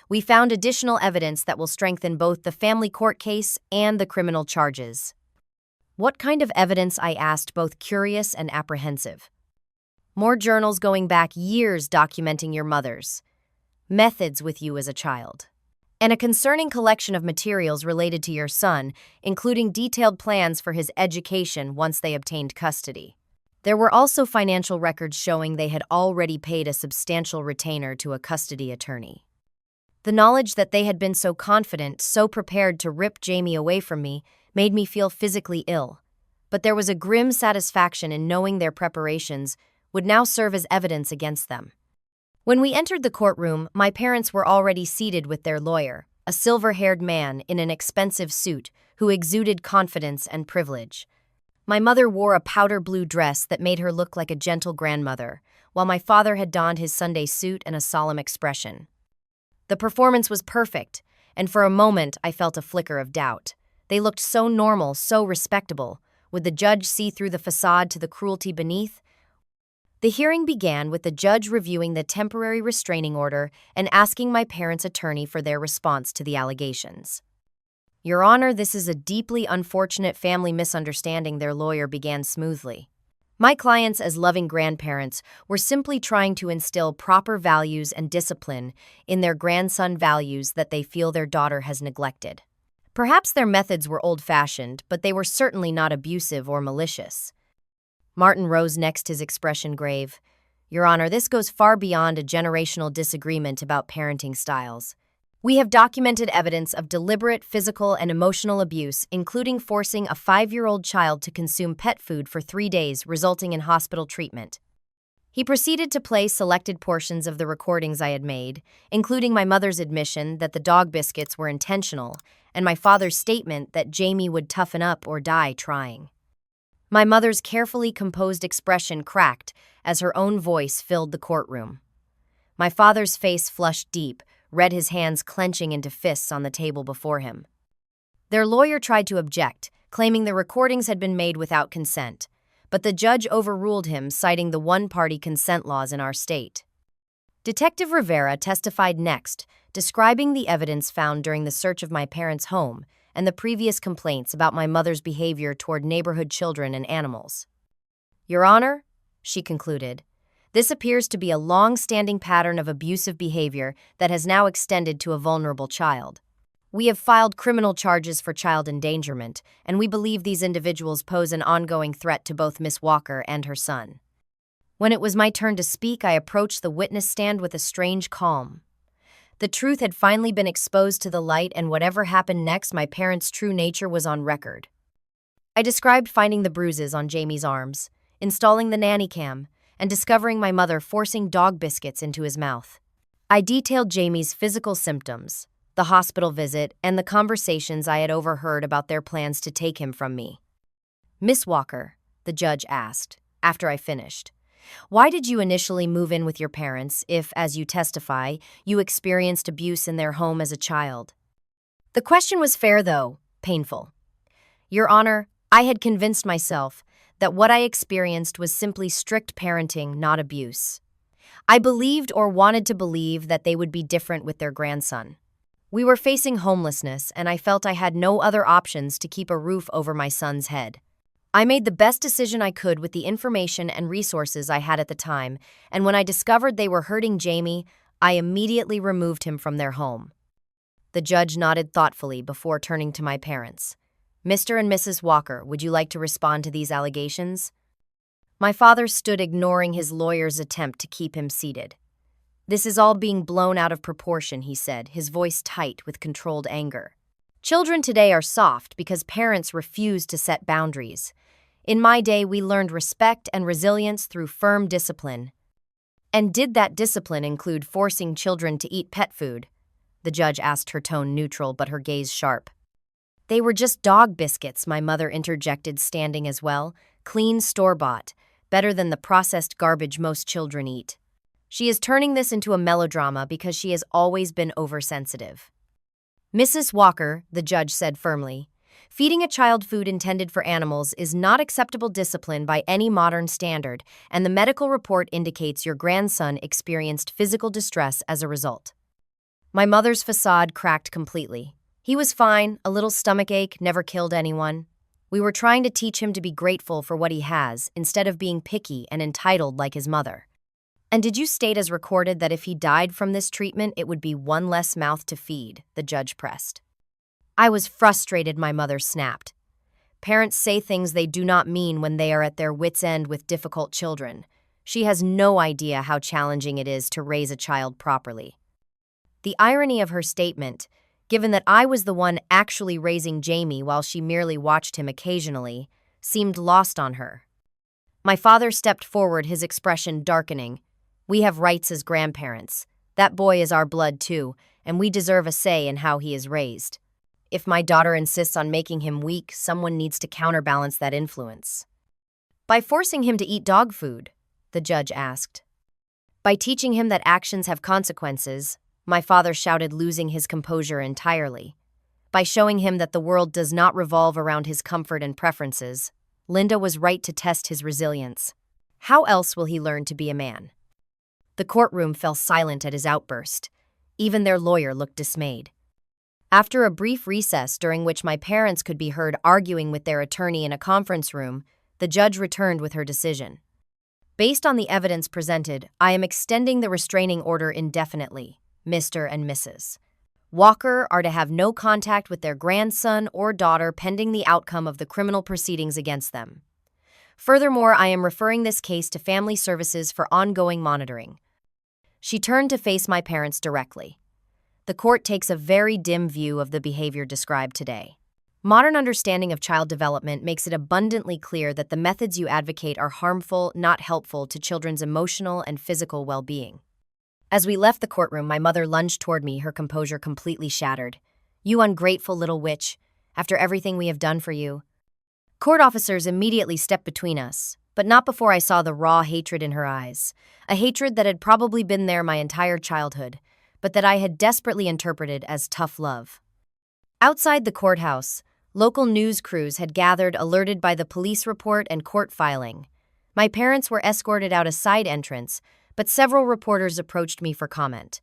"We found additional evidence that will strengthen both the family court case and the criminal charges." "What kind of evidence?" I asked, both curious and apprehensive. "More journals going back years documenting your mother's methods with you as a child, and a concerning collection of materials related to your son, including detailed plans for his education once they obtained custody. There were also financial records showing they had already paid a substantial retainer to a custody attorney." The knowledge that they had been so confident, so prepared to rip Jamie away from me, made me feel physically ill. But there was a grim satisfaction in knowing their preparations would now serve as evidence against them. When we entered the courtroom, my parents were already seated with their lawyer, a silver-haired man in an expensive suit who exuded confidence and privilege. My mother wore a powder blue dress that made her look like a gentle grandmother, while my father had donned his Sunday suit and a solemn expression. The performance was perfect, and for a moment I felt a flicker of doubt. They looked so normal, so respectable. Would the judge see through the facade to the cruelty beneath? The hearing began with the judge reviewing the temporary restraining order and asking my parents' attorney for their response to the allegations. "Your Honor, this is a deeply unfortunate family misunderstanding," their lawyer began smoothly. "My clients, as loving grandparents, were simply trying to instill proper values and discipline in their grandson, values that they feel their daughter has neglected. Perhaps their methods were old-fashioned, but they were certainly not abusive or malicious." Martin rose next, his expression grave. "Your Honor, this goes far beyond a generational disagreement about parenting styles. We have documented evidence of deliberate physical and emotional abuse, including forcing a 5-year-old child to consume pet food for 3 days, resulting in hospital treatment." He proceeded to play selected portions of the recordings I had made, including my mother's admission that the dog biscuits were intentional and my father's statement that Jamie would toughen up or die trying. My mother's carefully composed expression cracked as her own voice filled the courtroom. My father's face flushed deep, read, his hands clenching into fists on the table before him. Their lawyer tried to object, claiming the recordings had been made without consent, but the judge overruled him, citing the one-party consent laws in our state. Detective Rivera testified next, describing the evidence found during the search of my parents' home and the previous complaints about my mother's behavior toward neighborhood children and animals. "Your Honor," she concluded, "this appears to be a long-standing pattern of abusive behavior that has now extended to a vulnerable child. We have filed criminal charges for child endangerment, and we believe these individuals pose an ongoing threat to both Miss Walker and her son. When it was my turn to speak, I approached the witness stand with a strange calm. The truth had finally been exposed to the light, and whatever happened next, my parents' true nature was on record. I described finding the bruises on Jamie's arms, installing the nanny cam, and discovering my mother forcing dog biscuits into his mouth. I detailed Jamie's physical symptoms, the hospital visit, and the conversations I had overheard about their plans to take him from me. "Miss Walker," the judge asked, after I finished, "why did you initially move in with your parents if, as you testify, you experienced abuse in their home as a child?" The question was fair, though painful. "Your Honor, I had convinced myself that what I experienced was simply strict parenting, not abuse. I believed or wanted to believe that they would be different with their grandson. We were facing homelessness, and I felt I had no other options to keep a roof over my son's head. I made the best decision I could with the information and resources I had at the time, and when I discovered they were hurting Jamie, I immediately removed him from their home." The judge nodded thoughtfully before turning to my parents. "Mr. and Mrs. Walker, would you like to respond to these allegations?" My father stood, ignoring his lawyer's attempt to keep him seated. "This is all being blown out of proportion," he said, his voice tight with controlled anger. "Children today are soft because parents refuse to set boundaries. In my day, we learned respect and resilience through firm discipline." "And did that discipline include forcing children to eat pet food?" The judge asked, her tone neutral but her gaze sharp. "They were just dog biscuits," my mother interjected, standing as well. "Clean, store-bought, better than the processed garbage most children eat." She is turning this into a melodrama because she has always been oversensitive. "Mrs. Walker," the judge said firmly, "feeding a child food intended for animals is not acceptable discipline by any modern standard, and the medical report indicates your grandson experienced physical distress as a result." My mother's facade cracked completely. "He was fine, a little stomachache, never killed anyone. We were trying to teach him to be grateful for what he has, instead of being picky and entitled like his mother." "And did you state as recorded that if he died from this treatment, it would be one less mouth to feed?" the judge pressed. I was frustrated, my mother snapped. "Parents say things they do not mean when they are at their wits' end with difficult children. She has no idea how challenging it is to raise a child properly." The irony of her statement, given that I was the one actually raising Jamie while she merely watched him occasionally, seemed lost on her. My father stepped forward, his expression darkening. "We have rights as grandparents. That boy is our blood too, and we deserve a say in how he is raised. If my daughter insists on making him weak, someone needs to counterbalance that influence." "By forcing him to eat dog food?" the judge asked. "By teaching him that actions have consequences," my father shouted, losing his composure entirely. "By showing him that the world does not revolve around his comfort and preferences. Linda was right to test his resilience. How else will he learn to be a man?" The courtroom fell silent at his outburst. Even their lawyer looked dismayed. After a brief recess during which my parents could be heard arguing with their attorney in a conference room, the judge returned with her decision. "Based on the evidence presented, I am extending the restraining order indefinitely. Mr. and Mrs. Walker are to have no contact with their grandson or daughter pending the outcome of the criminal proceedings against them. Furthermore, I am referring this case to Family Services for ongoing monitoring." She turned to face my parents directly. "The court takes a very dim view of the behavior described today. Modern understanding of child development makes it abundantly clear that the methods you advocate are harmful, not helpful to children's emotional and physical well-being." As we left the courtroom, my mother lunged toward me, her composure completely shattered. "You ungrateful little witch, after everything we have done for you." Court officers immediately stepped between us, but not before I saw the raw hatred in her eyes, a hatred that had probably been there my entire childhood, but that I had desperately interpreted as tough love. Outside the courthouse, local news crews had gathered, alerted by the police report and court filing. My parents were escorted out a side entrance, but several reporters approached me for comment.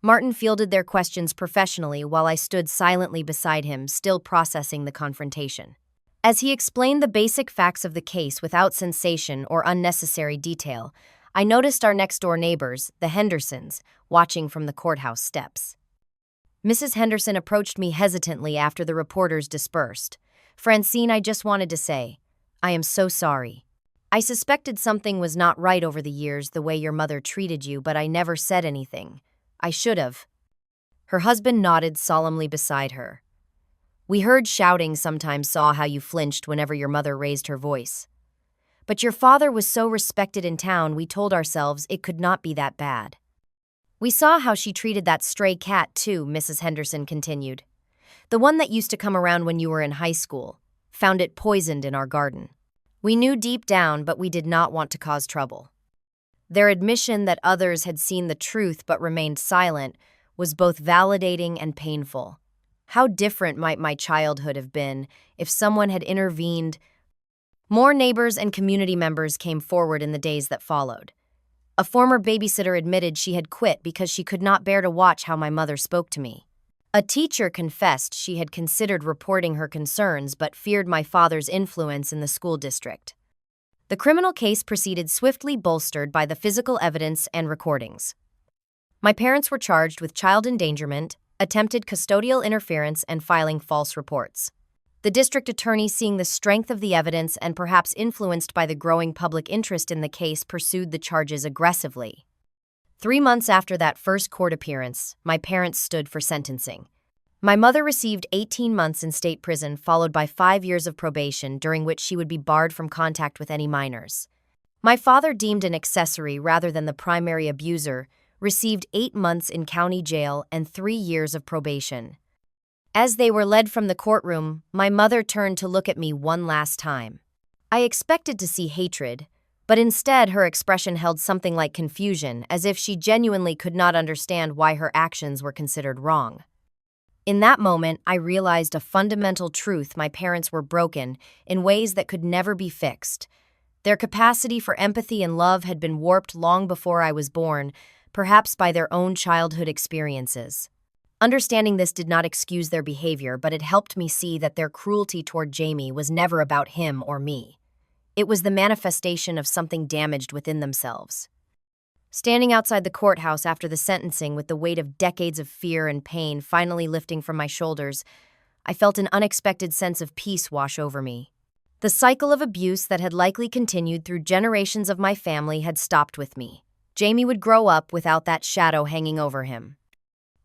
Martin fielded their questions professionally while I stood silently beside him, still processing the confrontation. As he explained the basic facts of the case without sensation or unnecessary detail, I noticed our next-door neighbors, the Hendersons, watching from the courthouse steps. Mrs. Henderson approached me hesitantly after the reporters dispersed. "Francine, I just wanted to say, I am so sorry. I suspected something was not right over the years the way your mother treated you, but I never said anything. I should have." Her husband nodded solemnly beside her. "We heard shouting, sometimes saw how you flinched whenever your mother raised her voice. But your father was so respected in town, we told ourselves it could not be that bad. We saw how she treated that stray cat, too," Mrs. Henderson continued. "The one that used to come around when you were in high school. Found it poisoned in our garden. We knew deep down, but we did not want to cause trouble." Their admission that others had seen the truth but remained silent was both validating and painful. How different might my childhood have been if someone had intervened? More neighbors and community members came forward in the days that followed. A former babysitter admitted she had quit because she could not bear to watch how my mother spoke to me. A teacher confessed she had considered reporting her concerns but feared my father's influence in the school district. The criminal case proceeded swiftly, bolstered by the physical evidence and recordings. My parents were charged with child endangerment, attempted custodial interference, and filing false reports. The district attorney, seeing the strength of the evidence and perhaps influenced by the growing public interest in the case, pursued the charges aggressively. 3 months after that first court appearance, my parents stood for sentencing. My mother received 18 months in state prison, followed by 5 years of probation, during which she would be barred from contact with any minors. My father, deemed an accessory rather than the primary abuser, received 8 months in county jail and 3 years of probation. As they were led from the courtroom, my mother turned to look at me one last time. I expected to see hatred, but instead her expression held something like confusion, as if she genuinely could not understand why her actions were considered wrong. In that moment, I realized a fundamental truth: my parents were broken in ways that could never be fixed. Their capacity for empathy and love had been warped long before I was born, perhaps by their own childhood experiences. Understanding this did not excuse their behavior, but it helped me see that their cruelty toward Jamie was never about him or me. It was the manifestation of something damaged within themselves. Standing outside the courthouse after the sentencing, with the weight of decades of fear and pain finally lifting from my shoulders, I felt an unexpected sense of peace wash over me. The cycle of abuse that had likely continued through generations of my family had stopped with me. Jamie would grow up without that shadow hanging over him.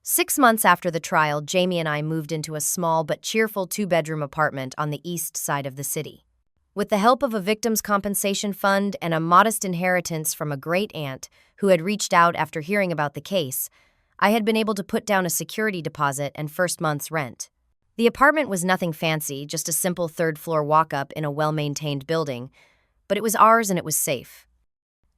6 months after the trial, Jamie and I moved into a small but cheerful 2-bedroom apartment on the east side of the city. With the help of a victims' compensation fund and a modest inheritance from a great-aunt who had reached out after hearing about the case, I had been able to put down a security deposit and first month's rent. The apartment was nothing fancy, just a simple 3rd-floor walk-up in a well-maintained building, but it was ours and it was safe.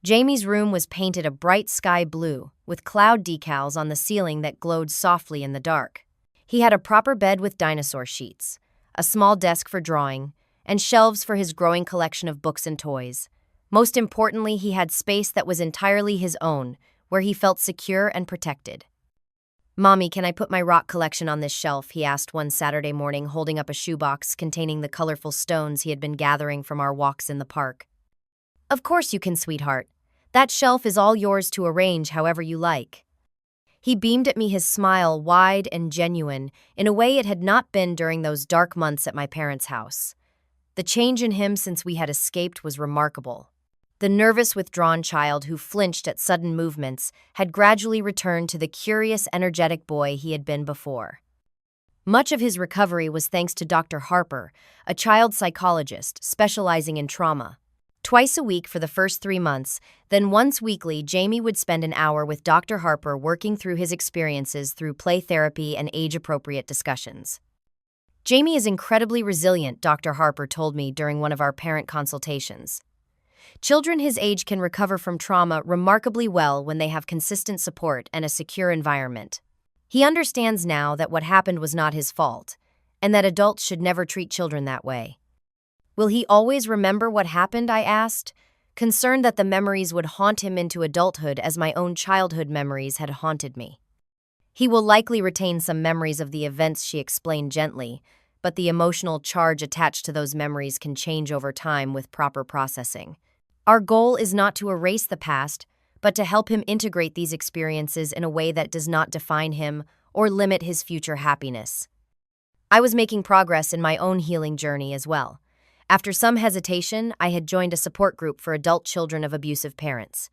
Jamie's room was painted a bright sky blue, with cloud decals on the ceiling that glowed softly in the dark. He had a proper bed with dinosaur sheets, a small desk for drawing, and shelves for his growing collection of books and toys. Most importantly, he had space that was entirely his own, where he felt secure and protected. "Mommy, can I put my rock collection on this shelf?" he asked one Saturday morning, holding up a shoebox containing the colorful stones he had been gathering from our walks in the park. "Of course you can, sweetheart. That shelf is all yours to arrange however you like." He beamed at me, his smile wide and genuine, in a way it had not been during those dark months at my parents' house. The change in him since we had escaped was remarkable. The nervous, withdrawn child who flinched at sudden movements had gradually returned to the curious, energetic boy he had been before. Much of his recovery was thanks to Dr. Harper, a child psychologist specializing in trauma. Twice a week for the first 3 months, then once weekly, Jamie would spend an hour with Dr. Harper working through his experiences through play therapy and age-appropriate discussions. "Jamie is incredibly resilient," Dr. Harper told me during one of our parent consultations. "Children his age can recover from trauma remarkably well when they have consistent support and a secure environment. He understands now that what happened was not his fault, and that adults should never treat children that way." "Will he always remember what happened?" I asked, concerned that the memories would haunt him into adulthood as my own childhood memories had haunted me. "He will likely retain some memories of the events," she explained gently, "but the emotional charge attached to those memories can change over time with proper processing. Our goal is not to erase the past, but to help him integrate these experiences in a way that does not define him or limit his future happiness. I was making progress in my own healing journey as well. After some hesitation, I had joined a support group for adult children of abusive parents.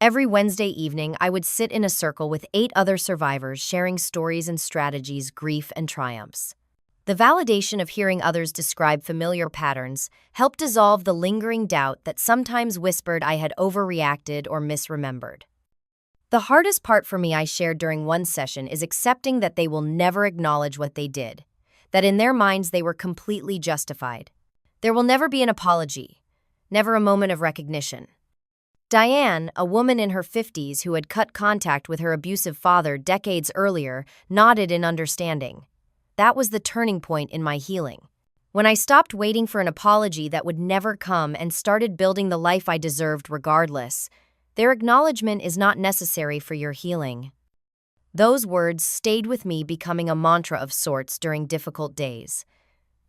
Every Wednesday evening, I would sit in a circle with 8 other survivors sharing stories and strategies, grief and triumphs. The validation of hearing others describe familiar patterns helped dissolve the lingering doubt that sometimes whispered I had overreacted or misremembered. The hardest part for me, I shared during one session, is accepting that they will never acknowledge what they did, that in their minds they were completely justified. There will never be an apology, never a moment of recognition. Diane, a woman in her 50s who had cut contact with her abusive father decades earlier, nodded in understanding. That was the turning point in my healing. When I stopped waiting for an apology that would never come and started building the life I deserved regardless, their acknowledgement is not necessary for your healing. Those words stayed with me, becoming a mantra of sorts during difficult days.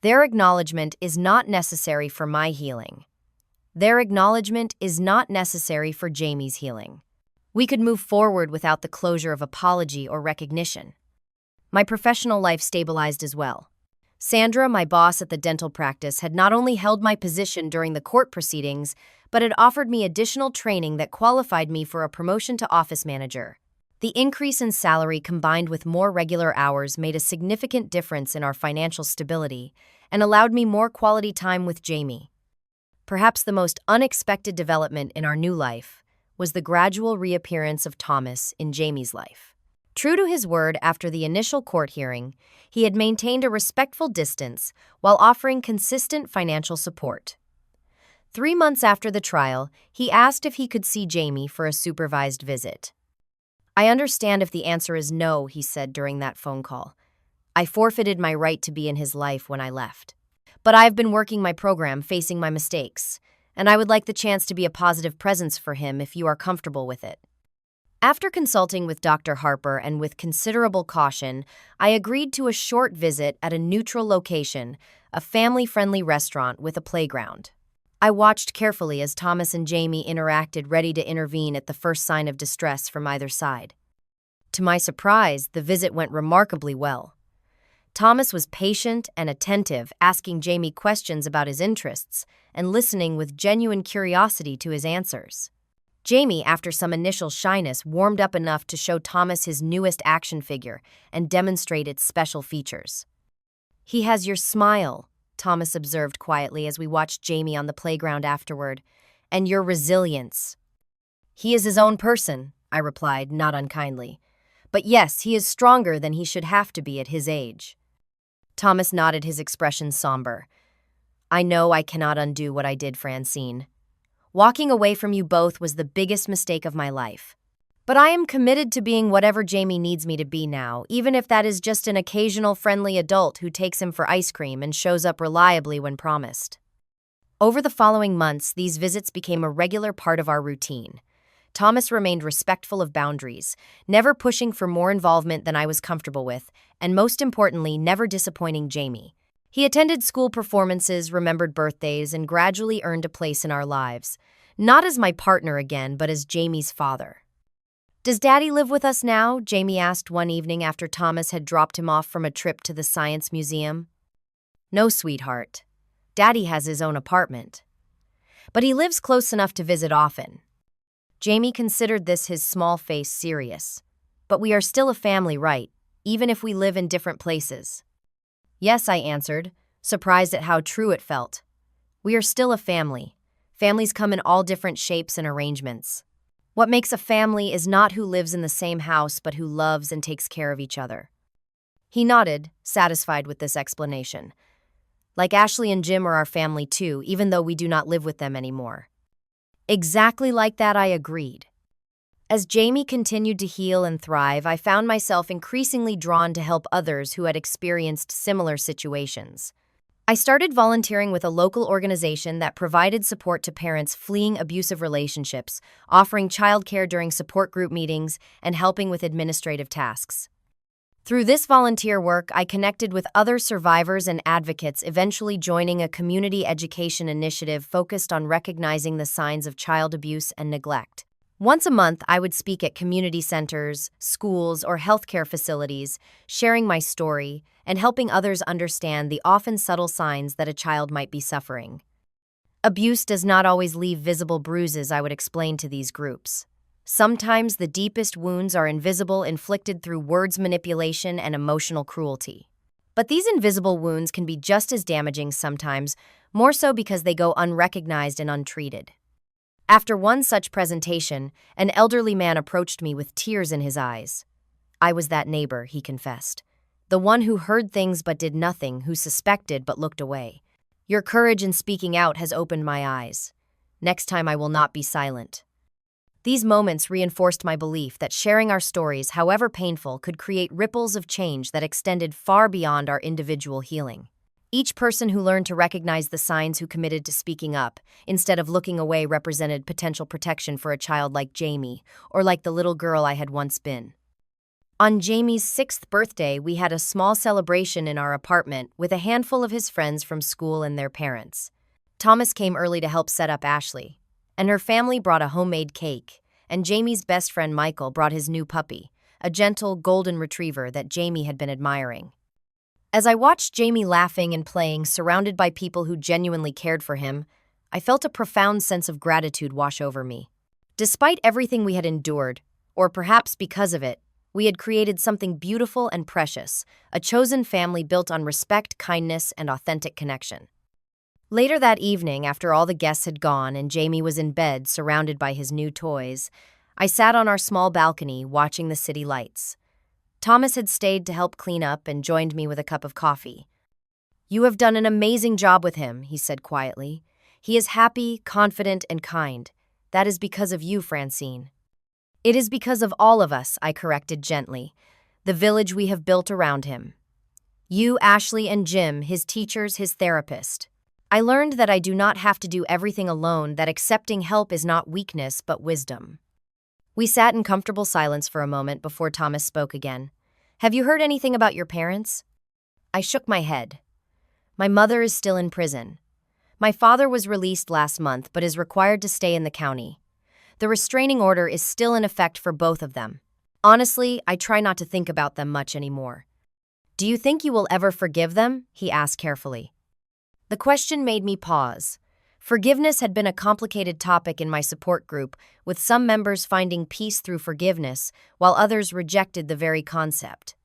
Their acknowledgement is not necessary for my healing. Their acknowledgement is not necessary for Jamie's healing. We could move forward without the closure of apology or recognition. My professional life stabilized as well. Sandra, my boss at the dental practice, had not only held my position during the court proceedings, but had offered me additional training that qualified me for a promotion to office manager. The increase in salary combined with more regular hours made a significant difference in our financial stability and allowed me more quality time with Jamie. Perhaps the most unexpected development in our new life was the gradual reappearance of Thomas in Jamie's life. True to his word, after the initial court hearing, he had maintained a respectful distance while offering consistent financial support. 3 months after the trial, he asked if he could see Jamie for a supervised visit. "I understand if the answer is no," he said during that phone call. "I forfeited my right to be in his life when I left. But I have been working my program, facing my mistakes, and I would like the chance to be a positive presence for him if you are comfortable with it." After consulting with Dr. Harper and with considerable caution, I agreed to a short visit at a neutral location, a family-friendly restaurant with a playground. I watched carefully as Thomas and Jamie interacted, ready to intervene at the first sign of distress from either side. To my surprise, the visit went remarkably well. Thomas was patient and attentive, asking Jamie questions about his interests and listening with genuine curiosity to his answers. Jamie, after some initial shyness, warmed up enough to show Thomas his newest action figure and demonstrate its special features. "He has your smile," Thomas observed quietly as we watched Jamie on the playground afterward, "and your resilience." "He is his own person," I replied, not unkindly. "But yes, he is stronger than he should have to be at his age." Thomas nodded, his expression somber. "I know I cannot undo what I did, Francine. Walking away from you both was the biggest mistake of my life. But I am committed to being whatever Jamie needs me to be now, even if that is just an occasional friendly adult who takes him for ice cream and shows up reliably when promised." Over the following months, these visits became a regular part of our routine. Thomas remained respectful of boundaries, never pushing for more involvement than I was comfortable with, and most importantly, never disappointing Jamie. He attended school performances, remembered birthdays, and gradually earned a place in our lives, not as my partner again, but as Jamie's father. "Does Daddy live with us now?" Jamie asked one evening after Thomas had dropped him off from a trip to the Science Museum. "No, sweetheart. Daddy has his own apartment. But he lives close enough to visit often." Jamie considered this, his small face serious. "But we are still a family, right? Even if we live in different places." "Yes," I answered, surprised at how true it felt. "We are still a family. Families come in all different shapes and arrangements. What makes a family is not who lives in the same house, but who loves and takes care of each other." He nodded, satisfied with this explanation. "Like Ashley and Jim are our family too, even though we do not live with them anymore." "Exactly like that," I agreed. As Jamie continued to heal and thrive, I found myself increasingly drawn to help others who had experienced similar situations. I started volunteering with a local organization that provided support to parents fleeing abusive relationships, offering childcare during support group meetings, and helping with administrative tasks. Through this volunteer work, I connected with other survivors and advocates, eventually joining a community education initiative focused on recognizing the signs of child abuse and neglect. Once a month, I would speak at community centers, schools, or healthcare facilities, sharing my story and helping others understand the often subtle signs that a child might be suffering. Abuse does not always leave visible bruises, I would explain to these groups. Sometimes the deepest wounds are invisible, inflicted through words manipulation and emotional cruelty. But these invisible wounds can be just as damaging sometimes, more so because they go unrecognized and untreated. After one such presentation, an elderly man approached me with tears in his eyes. I was that neighbor, he confessed. The one who heard things but did nothing, who suspected but looked away. Your courage in speaking out has opened my eyes. Next time I will not be silent. These moments reinforced my belief that sharing our stories, however painful, could create ripples of change that extended far beyond our individual healing. Each person who learned to recognize the signs, who committed to speaking up, instead of looking away, represented potential protection for a child like Jamie, or like the little girl I had once been. On Jamie's 6th birthday, we had a small celebration in our apartment with a handful of his friends from school and their parents. Thomas came early to help set up Ashley, and her family brought a homemade cake, and Jamie's best friend Michael brought his new puppy, a gentle golden retriever that Jamie had been admiring. As I watched Jamie laughing and playing, surrounded by people who genuinely cared for him, I felt a profound sense of gratitude wash over me. Despite everything we had endured, or perhaps because of it, we had created something beautiful and precious, a chosen family built on respect, kindness, and authentic connection. Later that evening, after all the guests had gone and Jamie was in bed surrounded by his new toys, I sat on our small balcony watching the city lights. Thomas had stayed to help clean up and joined me with a cup of coffee. You have done an amazing job with him, he said quietly. He is happy, confident, and kind. That is because of you, Francine. It is because of all of us, I corrected gently, the village we have built around him. You, Ashley, and Jim, his teachers, his therapist. I learned that I do not have to do everything alone, that accepting help is not weakness but wisdom. We sat in comfortable silence for a moment before Thomas spoke again. Have you heard anything about your parents? I shook my head. My mother is still in prison. My father was released last month but is required to stay in the county. The restraining order is still in effect for both of them. Honestly, I try not to think about them much anymore. Do you think you will ever forgive them? He asked carefully. The question made me pause. Forgiveness had been a complicated topic in my support group, with some members finding peace through forgiveness, while others rejected the very concept.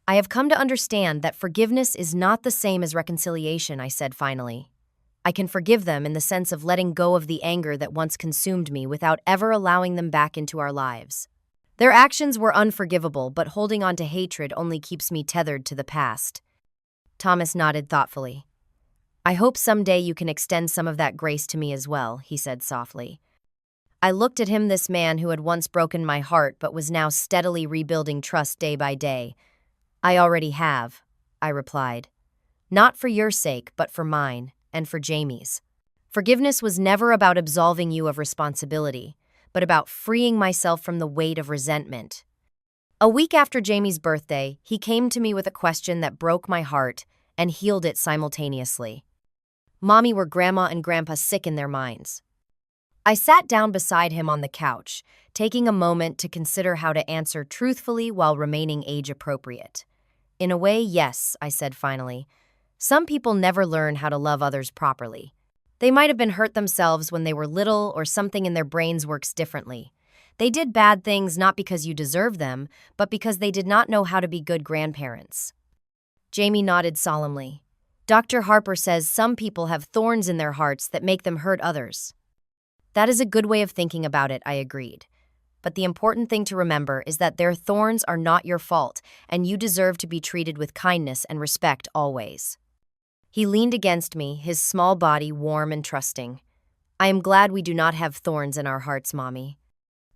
I have come to understand that forgiveness is not the same as reconciliation, I said finally. I can forgive them in the sense of letting go of the anger that once consumed me without ever allowing them back into our lives. Their actions were unforgivable, but holding on to hatred only keeps me tethered to the past. Thomas nodded thoughtfully. I hope someday you can extend some of that grace to me as well, he said softly. I looked at him, this man who had once broken my heart but was now steadily rebuilding trust day by day. I already have, I replied. Not for your sake, but for mine, and for Jamie's. Forgiveness was never about absolving you of responsibility, but about freeing myself from the weight of resentment. A week after Jamie's birthday, he came to me with a question that broke my heart and healed it simultaneously. Mommy, were Grandma and Grandpa sick in their minds? I sat down beside him on the couch, taking a moment to consider how to answer truthfully while remaining age-appropriate. In a way, yes, I said finally. Some people never learn how to love others properly. They might have been hurt themselves when they were little, or something in their brains works differently. They did bad things not because you deserve them, but because they did not know how to be good grandparents. Jamie nodded solemnly. Dr. Harper says some people have thorns in their hearts that make them hurt others. That is a good way of thinking about it, I agreed. But the important thing to remember is that their thorns are not your fault, and you deserve to be treated with kindness and respect always. He leaned against me, his small body warm and trusting. I am glad we do not have thorns in our hearts, Mommy.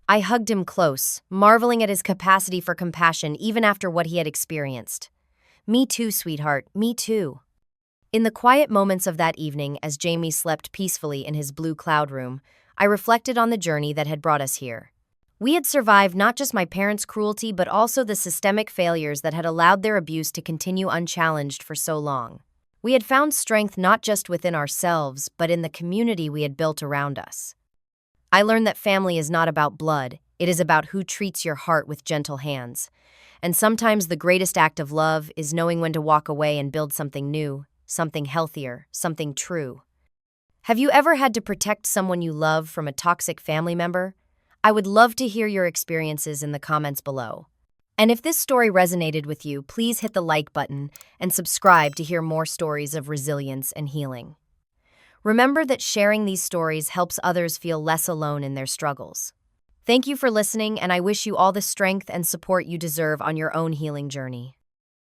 I hugged him close, marveling at his capacity for compassion even after what he had experienced. Me too, sweetheart, me too. In the quiet moments of that evening, as Jamie slept peacefully in his blue cloud room, I reflected on the journey that had brought us here. We had survived not just my parents' cruelty, but also the systemic failures that had allowed their abuse to continue unchallenged for so long. We had found strength not just within ourselves, but in the community we had built around us. I learned that family is not about blood, it is about who treats your heart with gentle hands. And sometimes the greatest act of love is knowing when to walk away and build something new, something healthier, something true. Have you ever had to protect someone you love from a toxic family member? I would love to hear your experiences in the comments below. And if this story resonated with you, please hit the like button and subscribe to hear more stories of resilience and healing. Remember that sharing these stories helps others feel less alone in their struggles. Thank you for listening, and I wish you all the strength and support you deserve on your own healing journey.